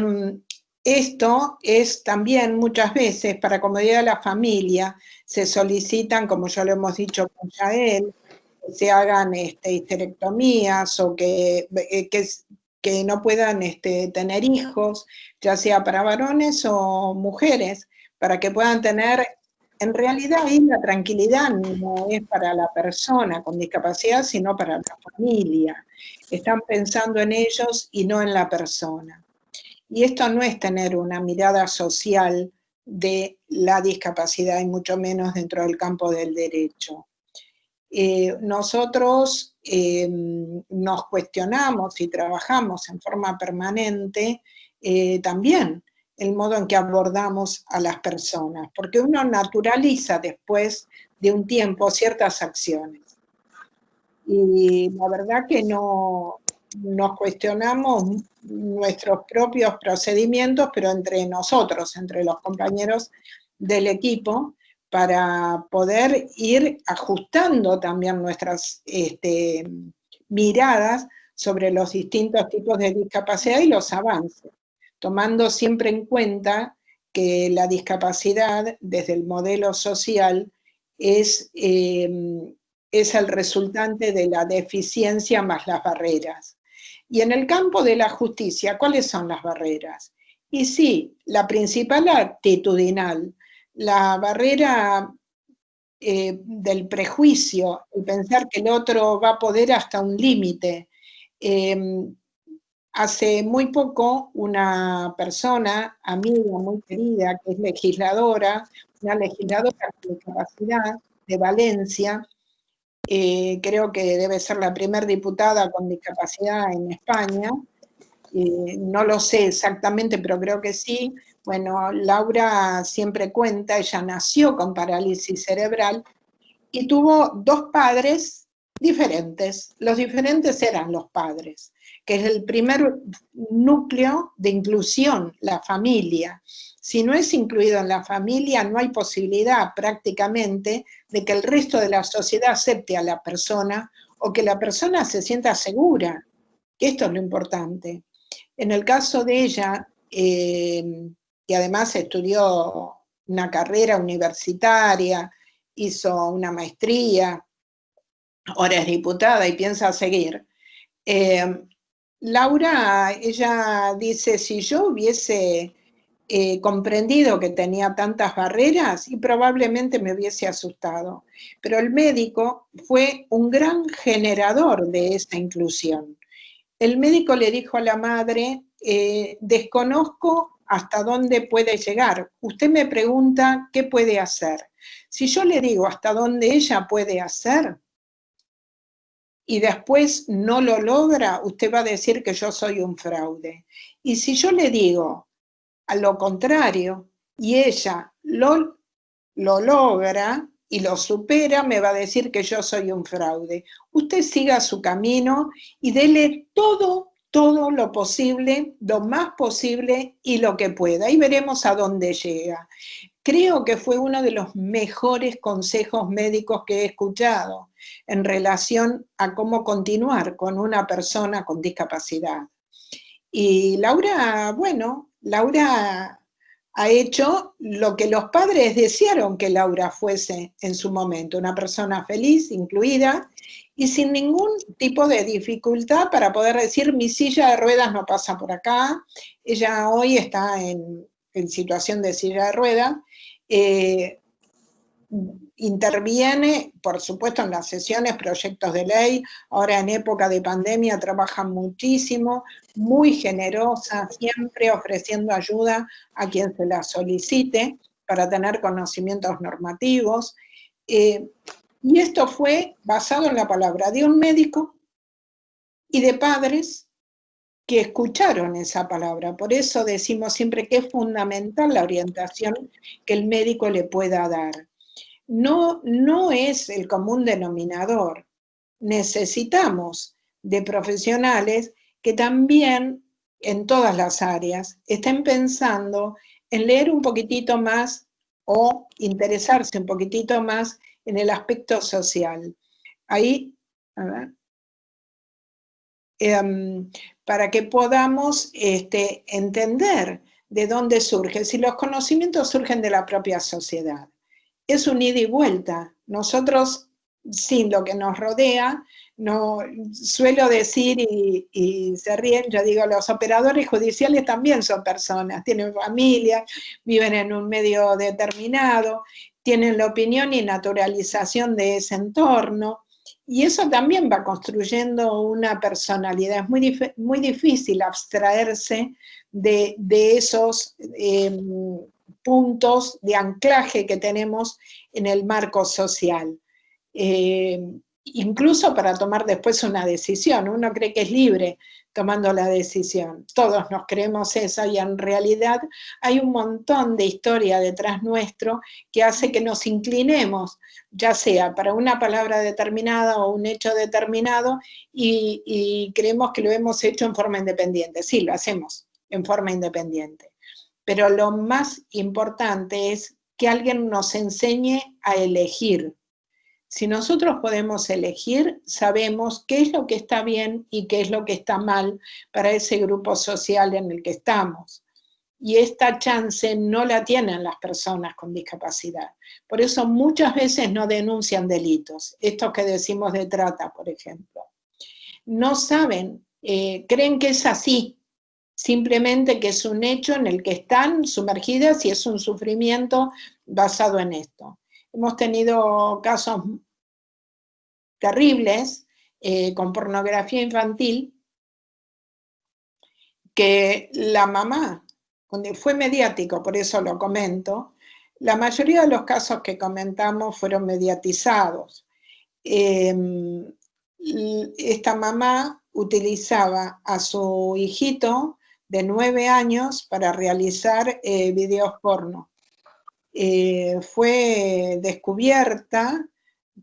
esto es también muchas veces, para comodidad de la familia, se solicitan, como ya lo hemos dicho con Yael, que se hagan histerectomías o que no puedan tener hijos, ya sea para varones o mujeres, para que puedan tener, en realidad ahí la tranquilidad no es para la persona con discapacidad, sino para la familia. Están pensando en ellos y no en la persona. Y esto no es tener una mirada social de la discapacidad y mucho menos dentro del campo del derecho. Nosotros nos cuestionamos y trabajamos en forma permanente también el modo en que abordamos a las personas, porque uno naturaliza después de un tiempo ciertas acciones. Y la verdad que no nos cuestionamos nuestros propios procedimientos, pero entre nosotros, entre los compañeros del equipo, para poder ir ajustando también nuestras miradas sobre los distintos tipos de discapacidad y los avances, tomando siempre en cuenta que la discapacidad desde el modelo social es el resultante de la deficiencia más las barreras. Y en el campo de la justicia, ¿cuáles son las barreras? Y sí, la principal actitudinal, la barrera del prejuicio, el pensar que el otro va a poder hasta un límite. Hace muy poco una persona, amiga muy querida, que es legisladora, una legisladora con discapacidad de Valencia, creo que debe ser la primera diputada con discapacidad en España, no lo sé exactamente, pero creo que sí. Bueno, Laura siempre cuenta, ella nació con parálisis cerebral y tuvo dos padres diferentes. Los diferentes eran los padres, que es el primer núcleo de inclusión, la familia. Si no es incluido en la familia, no hay posibilidad prácticamente de que el resto de la sociedad acepte a la persona o que la persona se sienta segura. Esto es lo importante. En el caso de ella, que además estudió una carrera universitaria, hizo una maestría, ahora es diputada y piensa seguir. Laura, ella dice, si yo hubiese comprendido que tenía tantas barreras y probablemente me hubiese asustado. Pero el médico fue un gran generador de esa inclusión. El médico le dijo a la madre, desconozco hasta dónde puede llegar. Usted me pregunta qué puede hacer. Si yo le digo hasta dónde ella puede hacer y después no lo logra, usted va a decir que yo soy un fraude. Y si yo le digo a lo contrario y ella lo logra y lo supera, me va a decir que yo soy un fraude. Usted siga su camino y dele todo lo posible, lo más posible y lo que pueda. Y veremos a dónde llega. Creo que fue uno de los mejores consejos médicos que he escuchado en relación a cómo continuar con una persona con discapacidad. Y Laura, bueno, Laura ha hecho lo que los padres desearon que Laura fuese en su momento, una persona feliz, incluida, y sin ningún tipo de dificultad para poder decir, mi silla de ruedas no pasa por acá. Ella hoy está en situación de silla de ruedas, interviene, por supuesto, en las sesiones, proyectos de ley, ahora en época de pandemia trabaja muchísimo, muy generosa, siempre ofreciendo ayuda a quien se la solicite para tener conocimientos normativos. Y esto fue basado en la palabra de un médico y de padres que escucharon esa palabra. Por eso decimos siempre que es fundamental la orientación que el médico le pueda dar. No es el común denominador. Necesitamos de profesionales que también en todas las áreas estén pensando en leer un poquitito más o interesarse un poquitito más en el aspecto social. Ahí, a ver, para que podamos entender de dónde surge, si los conocimientos surgen de la propia sociedad. Es un ida y vuelta. Nosotros, sin lo que nos rodea, no, suelo decir y se ríen, yo digo, los operadores judiciales también son personas, tienen familia, viven en un medio determinado, tienen la opinión y naturalización de ese entorno, y eso también va construyendo una personalidad. Es muy difícil abstraerse de esos puntos de anclaje que tenemos en el marco social. Incluso para tomar después una decisión. Uno cree que es libre tomando la decisión. Todos nos creemos eso y en realidad hay un montón de historia detrás nuestro que hace que nos inclinemos, ya sea para una palabra determinada o un hecho determinado, y creemos que lo hemos hecho en forma independiente. Sí, lo hacemos en forma independiente. Pero lo más importante es que alguien nos enseñe a elegir. Si nosotros podemos elegir, sabemos qué es lo que está bien y qué es lo que está mal para ese grupo social en el que estamos. Y esta chance no la tienen las personas con discapacidad. Por eso muchas veces no denuncian delitos, estos que decimos de trata, por ejemplo. No saben, creen que es así, simplemente que es un hecho en el que están sumergidas y es un sufrimiento basado en esto. Hemos tenido casos terribles con pornografía infantil, que la mamá, donde fue mediático, por eso lo comento, la mayoría de los casos que comentamos fueron mediatizados. Esta mamá utilizaba a su hijito de 9 años para realizar videos porno. Fue descubierta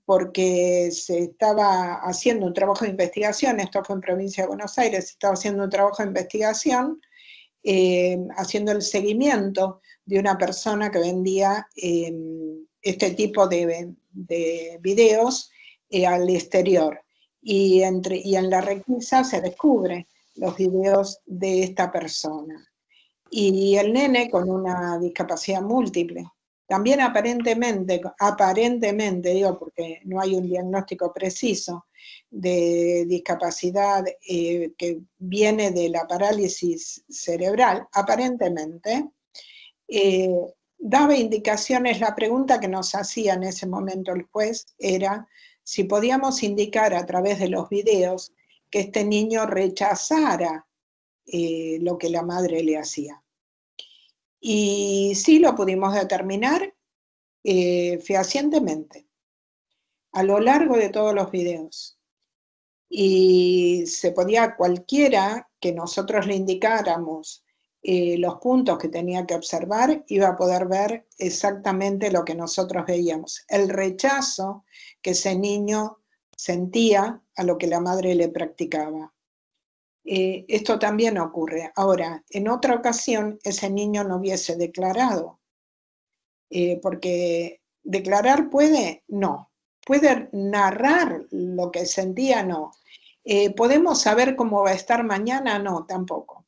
porque se estaba haciendo un trabajo de investigación, esto fue en provincia de Buenos Aires, se estaba haciendo un trabajo de investigación, haciendo el seguimiento de una persona que vendía este tipo de videos al exterior. Y en la requisa se descubre los videos de esta persona. Y el nene con una discapacidad múltiple. También aparentemente, digo porque no hay un diagnóstico preciso de discapacidad que viene de la parálisis cerebral, aparentemente, daba indicaciones. La pregunta que nos hacía en ese momento el juez era si podíamos indicar a través de los videos que este niño rechazara lo que la madre le hacía. Y sí lo pudimos determinar fehacientemente a lo largo de todos los videos. Y se podía, cualquiera que nosotros le indicáramos los puntos que tenía que observar, iba a poder ver exactamente lo que nosotros veíamos, el rechazo que ese niño sentía a lo que la madre le practicaba. Esto también ocurre. Ahora, en otra ocasión, ese niño no hubiese declarado, porque declarar puede, no. Puede narrar lo que sentía, no. ¿Podemos saber cómo va a estar mañana? No, tampoco.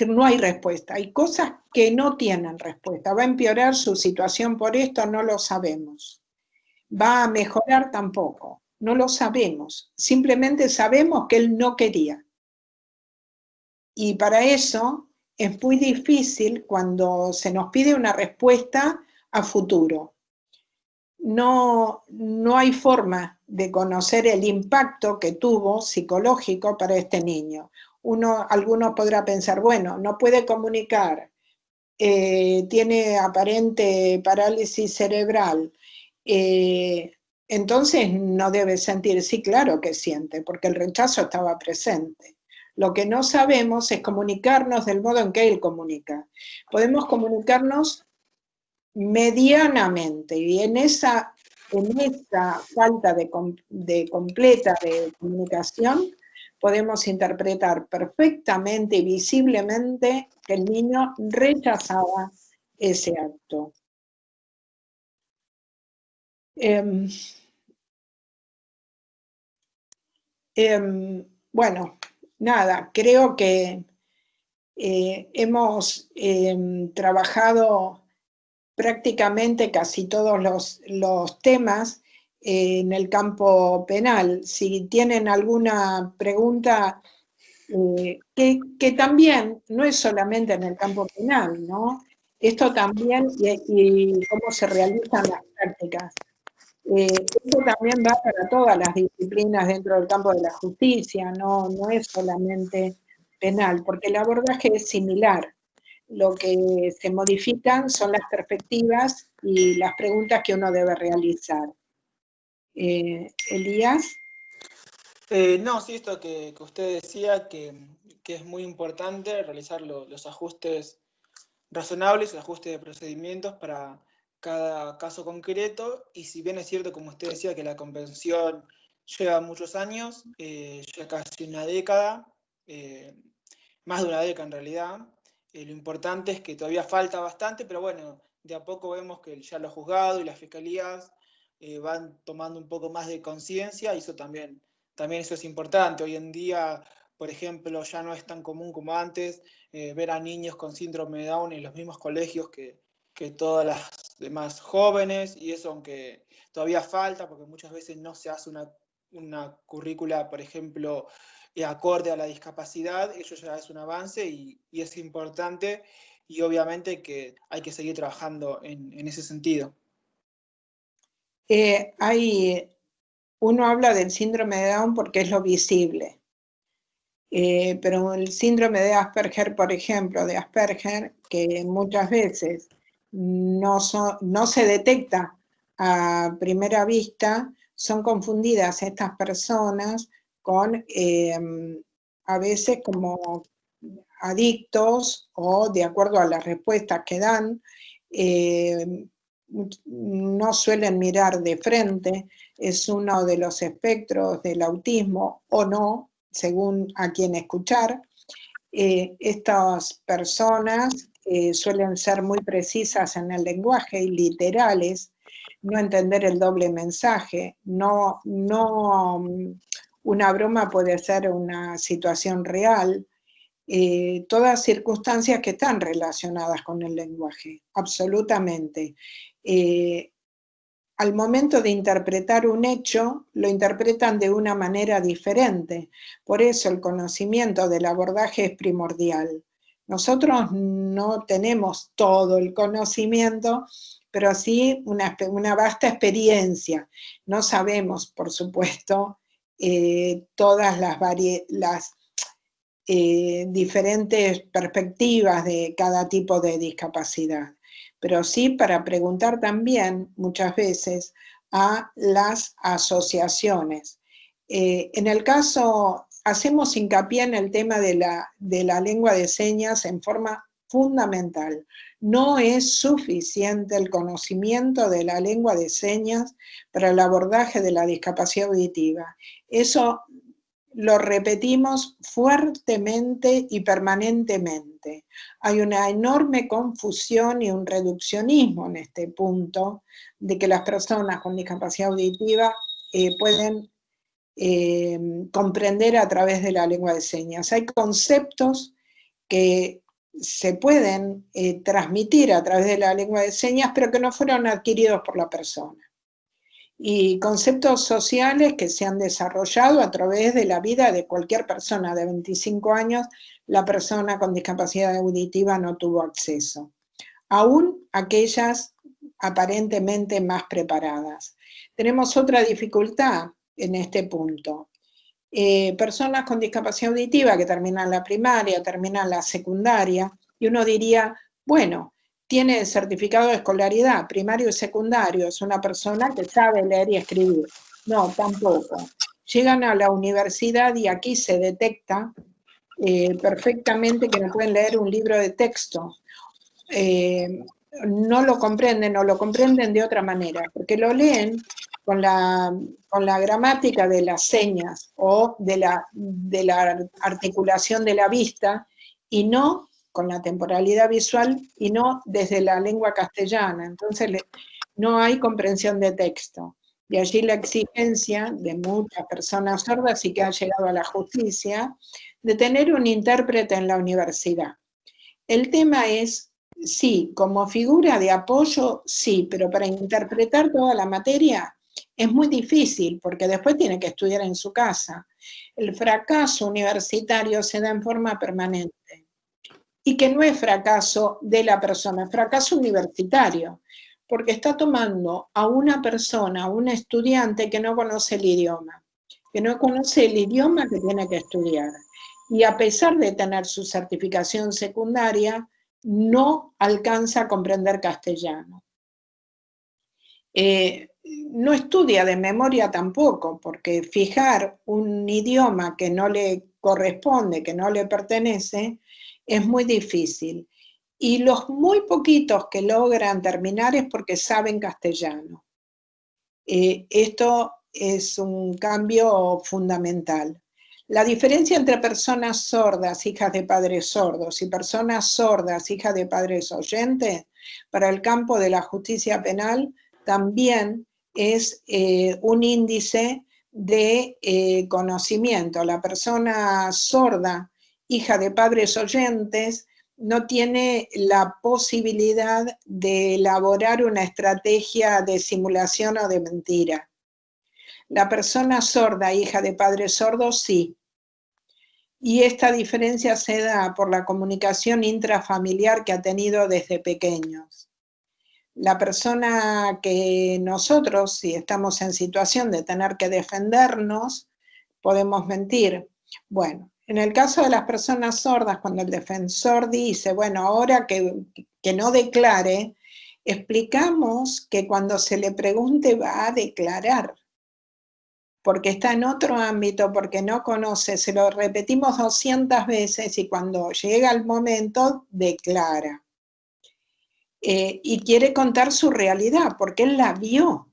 No hay respuesta. Hay cosas que no tienen respuesta. ¿Va a empeorar su situación por esto? No lo sabemos. ¿Va a mejorar? Tampoco. No lo sabemos. Simplemente sabemos que él no quería. Y para eso es muy difícil cuando se nos pide una respuesta a futuro. No hay forma de conocer el impacto que tuvo psicológico para este niño. Alguno podrá pensar, bueno, no puede comunicar, tiene aparente parálisis cerebral, entonces no debe sentir. Sí, claro que siente, porque el rechazo estaba presente. Lo que no sabemos es comunicarnos del modo en que él comunica. Podemos comunicarnos medianamente, y en esa falta de completa de comunicación podemos interpretar perfectamente y visiblemente que el niño rechazaba ese acto. Bueno, nada, creo que hemos trabajado prácticamente casi todos los temas en el campo penal. Si tienen alguna pregunta, que también no es solamente en el campo penal, ¿no? Esto también, y cómo se realizan las prácticas. Esto también va para todas las disciplinas dentro del campo de la justicia, no es solamente penal, porque el abordaje es similar. Lo que se modifican son las perspectivas y las preguntas que uno debe realizar. Elías. No, sí, esto que usted decía, que es muy importante realizar los ajustes razonables, los ajustes de procedimientos para cada caso concreto, y si bien es cierto, como usted decía, que la convención lleva muchos años, ya casi una década, más de una década en realidad, lo importante es que todavía falta bastante, pero bueno, de a poco vemos que ya los juzgados y las fiscalías van tomando un poco más de conciencia, y eso también eso es importante. Hoy en día, por ejemplo, ya no es tan común como antes ver a niños con síndrome de Down en los mismos colegios que todas las demás jóvenes, y eso aunque todavía falta, porque muchas veces no se hace una currícula, por ejemplo, acorde a la discapacidad. Eso ya es un avance y es importante, y obviamente que hay que seguir trabajando en ese sentido. Uno habla del síndrome de Down porque es lo visible, pero el síndrome de Asperger, por ejemplo, que muchas veces no se detecta a primera vista, son confundidas estas personas con a veces como adictos, o de acuerdo a las respuestas que dan, no suelen mirar de frente. Es uno de los espectros del autismo o no, según a quién escuchar. Estas personas suelen ser muy precisas en el lenguaje y literales, no entender el doble mensaje, una broma puede ser una situación real, todas circunstancias que están relacionadas con el lenguaje, absolutamente. Al momento de interpretar un hecho, lo interpretan de una manera diferente. Por eso el conocimiento del abordaje es primordial. Nosotros no tenemos todo el conocimiento, pero sí una vasta experiencia. No sabemos, por supuesto, todas las diferentes perspectivas de cada tipo de discapacidad, pero sí para preguntar también muchas veces a las asociaciones. En el caso, hacemos hincapié en el tema de la lengua de señas en forma fundamental. No es suficiente el conocimiento de la lengua de señas para el abordaje de la discapacidad auditiva. Eso lo repetimos fuertemente y permanentemente. Hay una enorme confusión y un reduccionismo en este punto de que las personas con discapacidad auditiva pueden comprender a través de la lengua de señas. Hay conceptos que se pueden transmitir a través de la lengua de señas, pero que no fueron adquiridos por la persona. Y conceptos sociales que se han desarrollado a través de la vida de cualquier persona de 25 años, la persona con discapacidad auditiva no tuvo acceso. Aún aquellas aparentemente más preparadas. Tenemos otra dificultad en este punto. Personas con discapacidad auditiva que terminan la primaria, terminan la secundaria, y uno diría, bueno, tiene certificado de escolaridad, primario y secundario, es una persona que sabe leer y escribir. No, tampoco. Llegan a la universidad y aquí se detecta perfectamente que no pueden leer un libro de texto. No lo comprenden o lo comprenden de otra manera, porque lo leen con la gramática de las señas o de la articulación de la vista y no con la temporalidad visual y no desde la lengua castellana. Entonces no hay comprensión de texto. De allí la exigencia de muchas personas sordas y que han llegado a la justicia de tener un intérprete en la universidad. El tema es, sí, como figura de apoyo, sí, pero para interpretar toda la materia es muy difícil, porque después tiene que estudiar en su casa. El fracaso universitario se da en forma permanente. Y que no es fracaso de la persona, es fracaso universitario, porque está tomando a una persona, a un estudiante que no conoce el idioma que tiene que estudiar. Y a pesar de tener su certificación secundaria, no alcanza a comprender castellano. No estudia de memoria tampoco, porque fijar un idioma que no le corresponde, que no le pertenece, es muy difícil. Y los muy poquitos que logran terminar es porque saben castellano. Esto es un cambio fundamental. La diferencia entre personas sordas, hijas de padres sordos, y personas sordas, hijas de padres oyentes, para el campo de la justicia penal también es un índice de conocimiento. La persona sorda, hija de padres oyentes, no tiene la posibilidad de elaborar una estrategia de simulación o de mentira. La persona sorda, hija de padres sordos, sí. Y esta diferencia se da por la comunicación intrafamiliar que ha tenido desde pequeños. La persona que nosotros, si estamos en situación de tener que defendernos, podemos mentir. Bueno, en el caso de las personas sordas, cuando el defensor dice, bueno, ahora que no declare, explicamos que cuando se le pregunte va a declarar, porque está en otro ámbito, porque no conoce, se lo repetimos 200 veces y cuando llega el momento, declara. Y quiere contar su realidad, porque él la vio.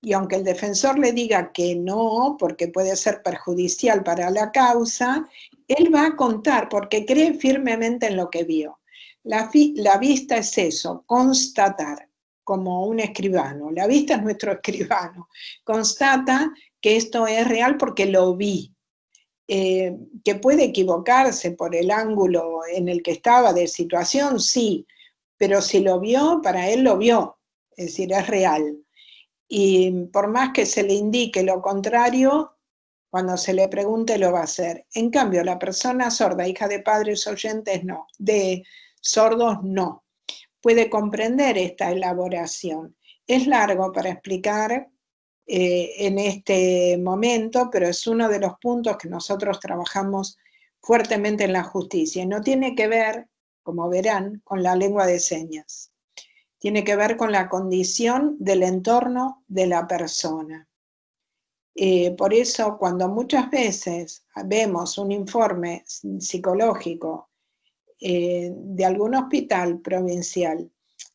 Y aunque el defensor le diga que no, porque puede ser perjudicial para la causa, él va a contar porque cree firmemente en lo que vio. La vista es eso, constatar, como un escribano. La vista es nuestro escribano. Constata que esto es real porque lo vi. Que puede equivocarse por el ángulo en el que estaba de situación, sí, pero si lo vio, para él lo vio, es decir, es real. Y por más que se le indique lo contrario, Cuando se le pregunte lo va a hacer. En cambio, la persona sorda, hija de padres oyentes, no, de sordos, no. Puede comprender esta elaboración. Es largo para explicar en este momento, pero es uno de los puntos que nosotros trabajamos fuertemente en la justicia. Y no tiene que ver, como verán, con la lengua de señas. Tiene que ver con la condición del entorno de la persona. Por eso, cuando muchas veces vemos un informe psicológico de algún hospital provincial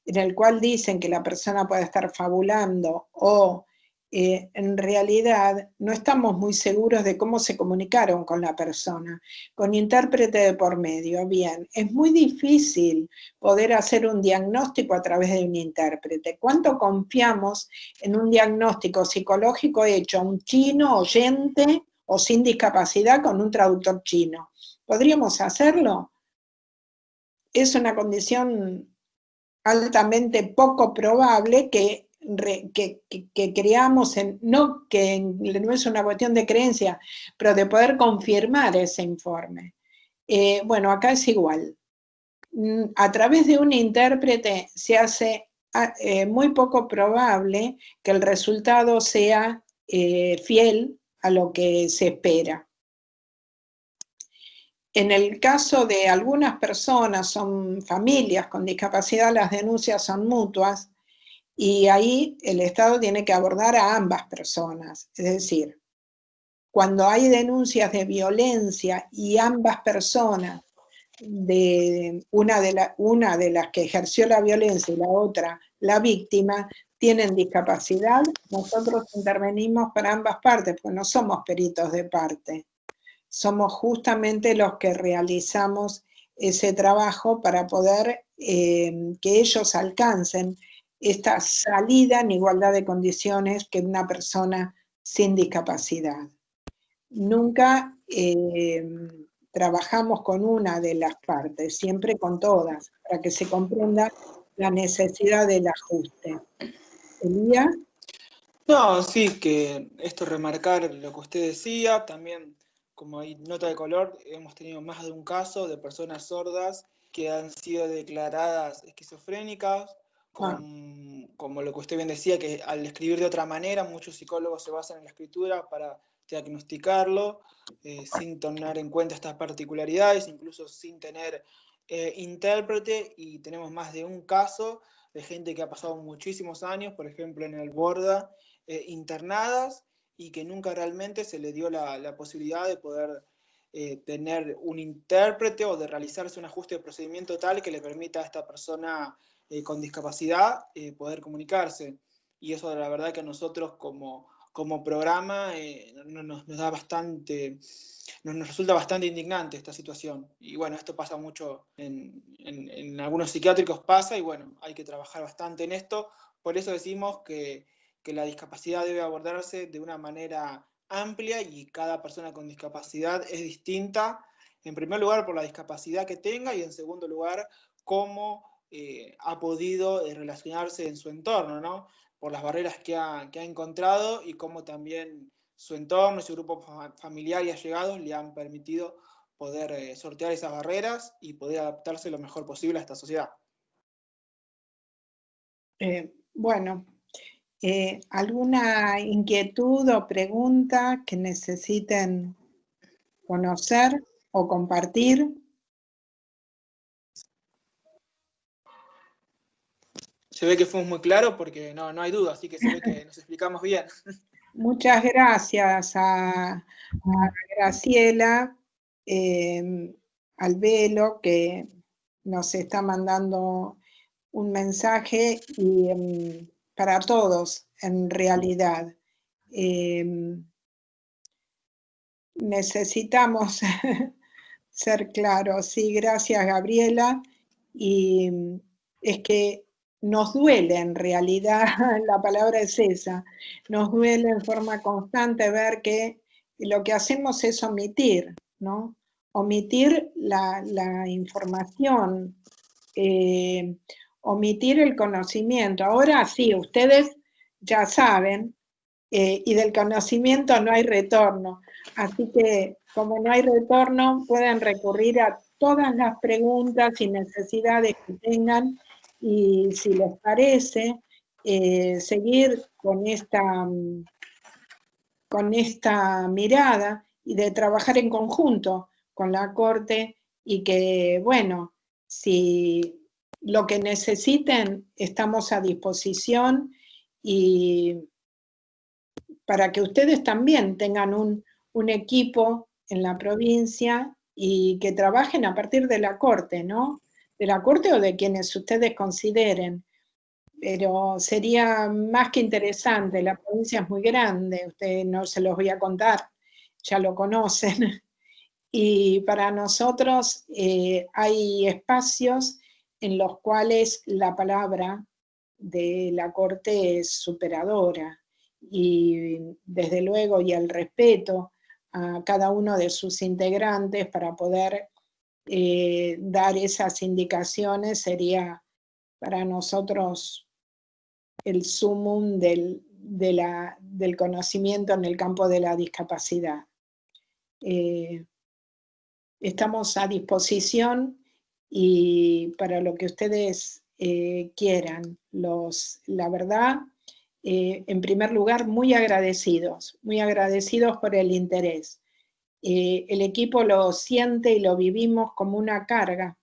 en el cual dicen que la persona puede estar fabulando o en realidad no estamos muy seguros de cómo se comunicaron con la persona, con intérprete de por medio. Bien, es muy difícil poder hacer un diagnóstico a través de un intérprete. ¿Cuánto confiamos en un diagnóstico psicológico hecho a un chino oyente o sin discapacidad con un traductor chino? ¿Podríamos hacerlo? Es una condición altamente poco probable que creamos, no es una cuestión de creencia, pero de poder confirmar ese informe. Bueno, acá es igual. A través de un intérprete se hace muy poco probable que el resultado sea fiel a lo que se espera. En el caso de algunas personas, son familias con discapacidad, las denuncias son mutuas y ahí el Estado tiene que abordar a ambas personas. Es decir, cuando hay denuncias de violencia y ambas personas, una de las que ejerció la violencia y la otra la víctima, tienen discapacidad, nosotros intervenimos para ambas partes, porque no somos peritos de parte. Somos justamente los que realizamos ese trabajo para poder que ellos alcancen esta salida en igualdad de condiciones que una persona sin discapacidad. Nunca trabajamos con una de las partes, siempre con todas, para que se comprenda la necesidad del ajuste. Elías. No, sí, que esto remarcar lo que usted decía, también como hay nota de color, hemos tenido más de un caso de personas sordas que han sido declaradas esquizofrénicas, como lo que usted bien decía, que al escribir de otra manera, muchos psicólogos se basan en la escritura para diagnosticarlo, sin tener en cuenta estas particularidades, incluso sin tener intérprete, y tenemos más de un caso de gente que ha pasado muchísimos años, por ejemplo en el Borda, internadas, y que nunca realmente se le dio la posibilidad de poder tener un intérprete o de realizarse un ajuste de procedimiento tal que le permita a esta persona con discapacidad poder comunicarse. Y eso la verdad que a nosotros como programa nos da bastante, nos resulta bastante indignante esta situación. Y bueno, esto pasa mucho en algunos psiquiátricos pasa, y bueno, hay que trabajar bastante en esto. Por eso decimos que la discapacidad debe abordarse de una manera amplia y cada persona con discapacidad es distinta, en primer lugar por la discapacidad que tenga y en segundo lugar cómo ha podido relacionarse en su entorno, ¿no? Por las barreras que ha encontrado y cómo también su entorno, su grupo familiar y allegados le han permitido poder sortear esas barreras y poder adaptarse lo mejor posible a esta sociedad. Bueno, ¿alguna inquietud o pregunta que necesiten conocer o compartir? Se ve que fuimos muy claros porque no hay duda, así que se ve que nos explicamos bien. Muchas gracias a Graciela Albelo, que nos está mandando un mensaje y para todos, en realidad. Necesitamos ser claros. Sí, gracias, Gabriela. Y es que nos duele en realidad, la palabra es esa, nos duele en forma constante ver que lo que hacemos es omitir, ¿no? Omitir la información, omitir el conocimiento. Ahora sí, ustedes ya saben, y del conocimiento no hay retorno. Así que, como no hay retorno, pueden recurrir a todas las preguntas y necesidades que tengan, y si les parece, seguir con esta mirada y de trabajar en conjunto con la Corte, y que, bueno, si lo que necesiten, estamos a disposición, y para que ustedes también tengan un equipo en la provincia y que trabajen a partir de la Corte, ¿no? De la Corte o de quienes ustedes consideren. Pero sería más que interesante, la provincia es muy grande, ustedes no se los voy a contar, ya lo conocen. Y para nosotros hay espacios en los cuales la palabra de la Corte es superadora, y desde luego, y el respeto a cada uno de sus integrantes para poder dar esas indicaciones sería para nosotros el sumum del conocimiento en el campo de la discapacidad. Estamos a disposición y para lo que ustedes quieran. La verdad, en primer lugar, muy agradecidos por el interés. El equipo lo siente y lo vivimos como una carga.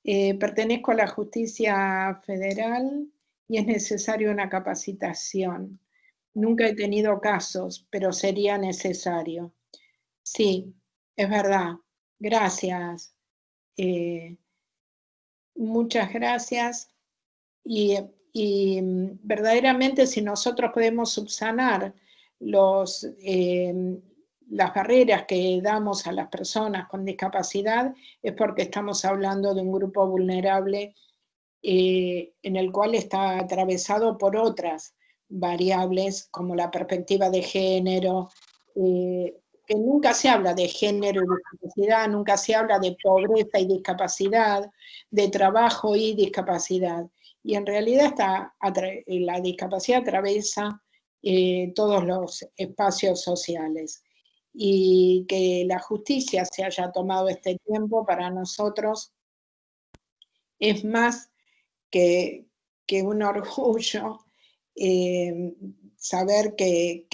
Pertenezco a la Justicia Federal y es necesaria una capacitación. Nunca he tenido casos, pero sería necesario. Sí, es verdad. Gracias. Muchas gracias. Y verdaderamente, si nosotros podemos subsanar las barreras que damos a las personas con discapacidad, es porque estamos hablando de un grupo vulnerable en el cual está atravesado por otras variables, como la perspectiva de género, que nunca se habla de género y discapacidad, nunca se habla de pobreza y discapacidad, de trabajo y discapacidad. Y en realidad la discapacidad atraviesa todos los espacios sociales. Y que la justicia se haya tomado este tiempo para nosotros es más que un orgullo saber que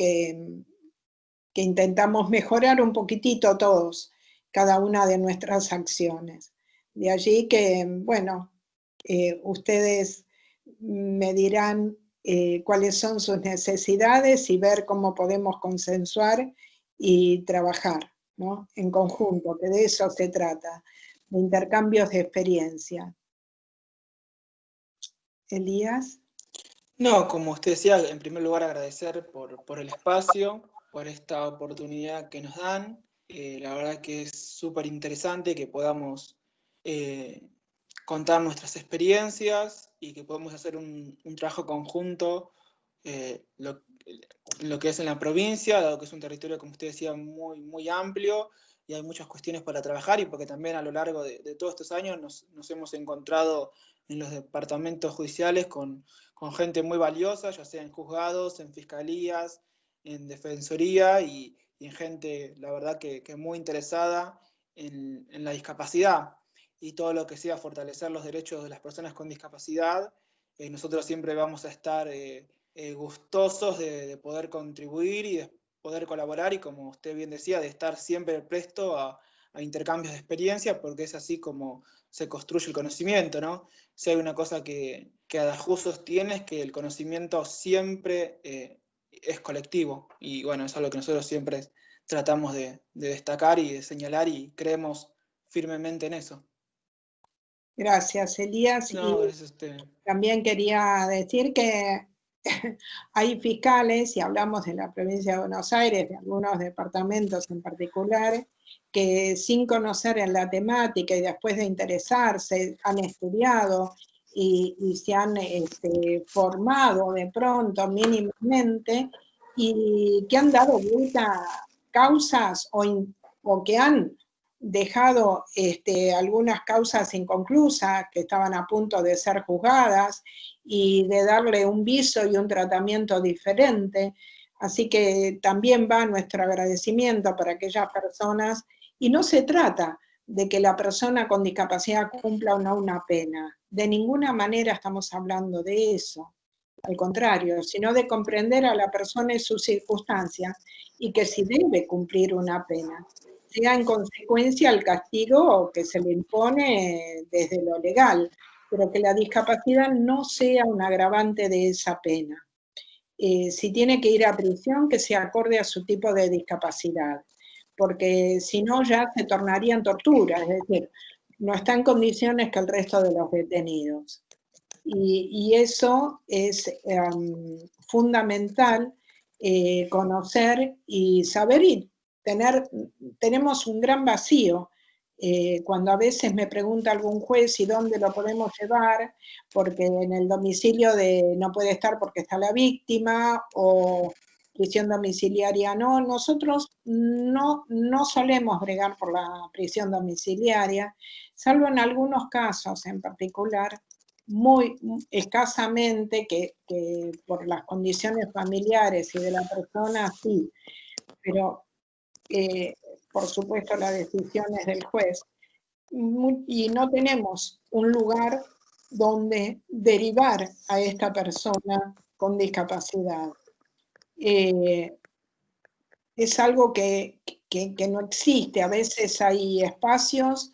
intentamos mejorar un poquitito todos, cada una de nuestras acciones. De allí que, bueno, ustedes me dirán cuáles son sus necesidades y ver cómo podemos consensuar y trabajar, ¿no? En conjunto, que de eso se trata, de intercambios de experiencia. Elías. No, como usted decía, en primer lugar agradecer por el espacio, por esta oportunidad que nos dan. La verdad que es súper interesante que podamos contar nuestras experiencias y que podamos hacer un trabajo conjunto, lo que es en la provincia, dado que es un territorio, como usted decía, muy, muy amplio, y hay muchas cuestiones para trabajar, y porque también a lo largo de todos estos años nos hemos encontrado en los departamentos judiciales con gente muy valiosa, ya sea en juzgados, en fiscalías, en defensoría, y en gente, la verdad, que muy interesada en la discapacidad y todo lo que sea fortalecer los derechos de las personas con discapacidad. Nosotros siempre vamos a estar gustosos de poder contribuir y de poder colaborar, y como usted bien decía, de estar siempre presto a intercambios de experiencia, porque es así como se construye el conocimiento, ¿no? Si hay una cosa que Adajuz sostiene, es que el conocimiento siempre es colectivo, y bueno, es algo que nosotros siempre tratamos de destacar y de señalar, y creemos firmemente en eso. Gracias, Elías. No, gracias a usted. También quería decir que hay fiscales, y hablamos de la provincia de Buenos Aires, de algunos departamentos en particular, que sin conocer en la temática y después de interesarse, han estudiado y se han formado de pronto mínimamente, y que han dado vuelta a causas o que han dejado algunas causas inconclusas que estaban a punto de ser juzgadas, y de darle un viso y un tratamiento diferente Así que también va nuestro agradecimiento para aquellas personas, y no se trata de que la persona con discapacidad cumpla o no una pena. De ninguna manera estamos hablando de eso, al contrario, sino de comprender a la persona y sus circunstancias, y que si debe cumplir una pena, sea en consecuencia el castigo que se le impone desde lo legal, pero que la discapacidad no sea un agravante de esa pena. Si tiene que ir a prisión, que sea acorde a su tipo de discapacidad, porque si no ya se tornaría en tortura, es decir, no está en condiciones que el resto de los detenidos. Y eso es fundamental, conocer y saber, y tenemos un gran vacío cuando a veces me pregunta algún juez y dónde lo podemos llevar, porque en el domicilio no puede estar porque está la víctima, o prisión domiciliaria no. Nosotros no solemos bregar por la prisión domiciliaria, salvo en algunos casos en particular, muy escasamente, que por las condiciones familiares y de la persona, sí, pero por supuesto la decisión es del juez. Y no tenemos un lugar donde derivar a esta persona con discapacidad. Es algo que no existe. A veces hay espacios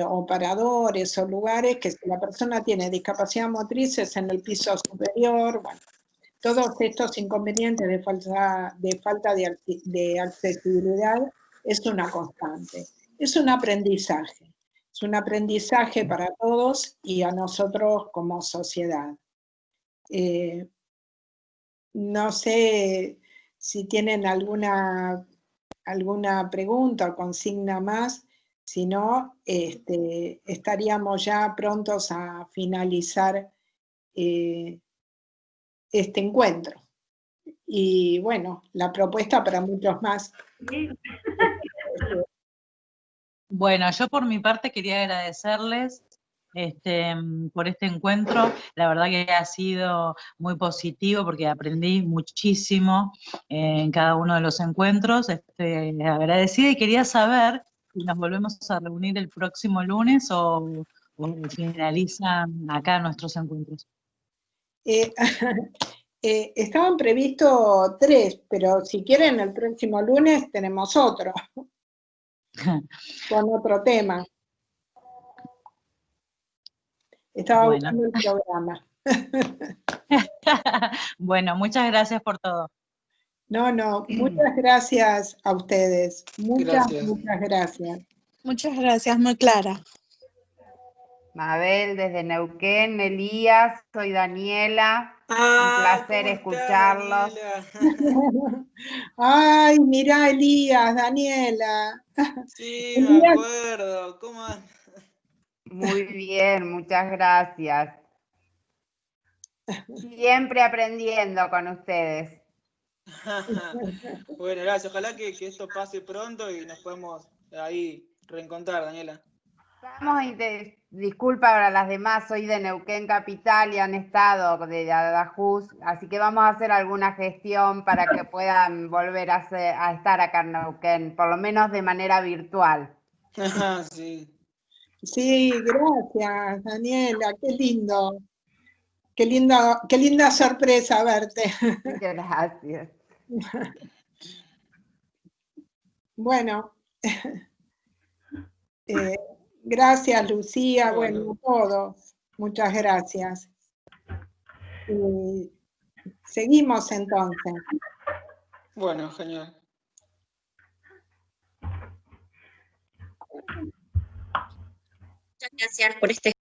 o paradores o lugares que, si la persona tiene discapacidad motriz, es en el piso superior. Bueno, todos estos inconvenientes de falta de accesibilidad es una constante. Es un aprendizaje. Es un aprendizaje para todos y a nosotros como sociedad. No sé si tienen alguna pregunta o consigna más. Si no, estaríamos ya prontos a finalizar este encuentro. Y bueno, la propuesta para muchos más. Bueno, yo por mi parte quería agradecerles por este encuentro. La verdad que ha sido muy positivo porque aprendí muchísimo en cada uno de los encuentros. Agradecida, y quería saber si nos volvemos a reunir el próximo lunes o finalizan acá nuestros encuentros. Estaban previstos 3, pero si quieren el próximo lunes tenemos otro, con otro tema. Estaba buscando el programa. Bueno, muchas gracias por todo. No, muchas gracias a ustedes. Muchas gracias. Muchas gracias, muy clara. Mabel desde Neuquén, Elías, soy Daniela. Un placer escucharlos. Ay, mirá, Elías, Daniela. Sí, me acuerdo. ¿Cómo andas? Muy bien, muchas gracias. Siempre aprendiendo con ustedes. Bueno, gracias. Ojalá que esto pase pronto y nos podamos ahí reencontrar, Daniela. Disculpa para las demás, soy de Neuquén Capital y han estado de Adajuz, así que vamos a hacer alguna gestión para que puedan volver a estar acá en Neuquén, por lo menos de manera virtual. Sí. Sí, gracias, Daniela, qué lindo. Qué linda sorpresa verte. Gracias. Bueno, gracias, Lucía, bueno, a todos, muchas gracias. Seguimos entonces. Bueno, genial. Muchas gracias por este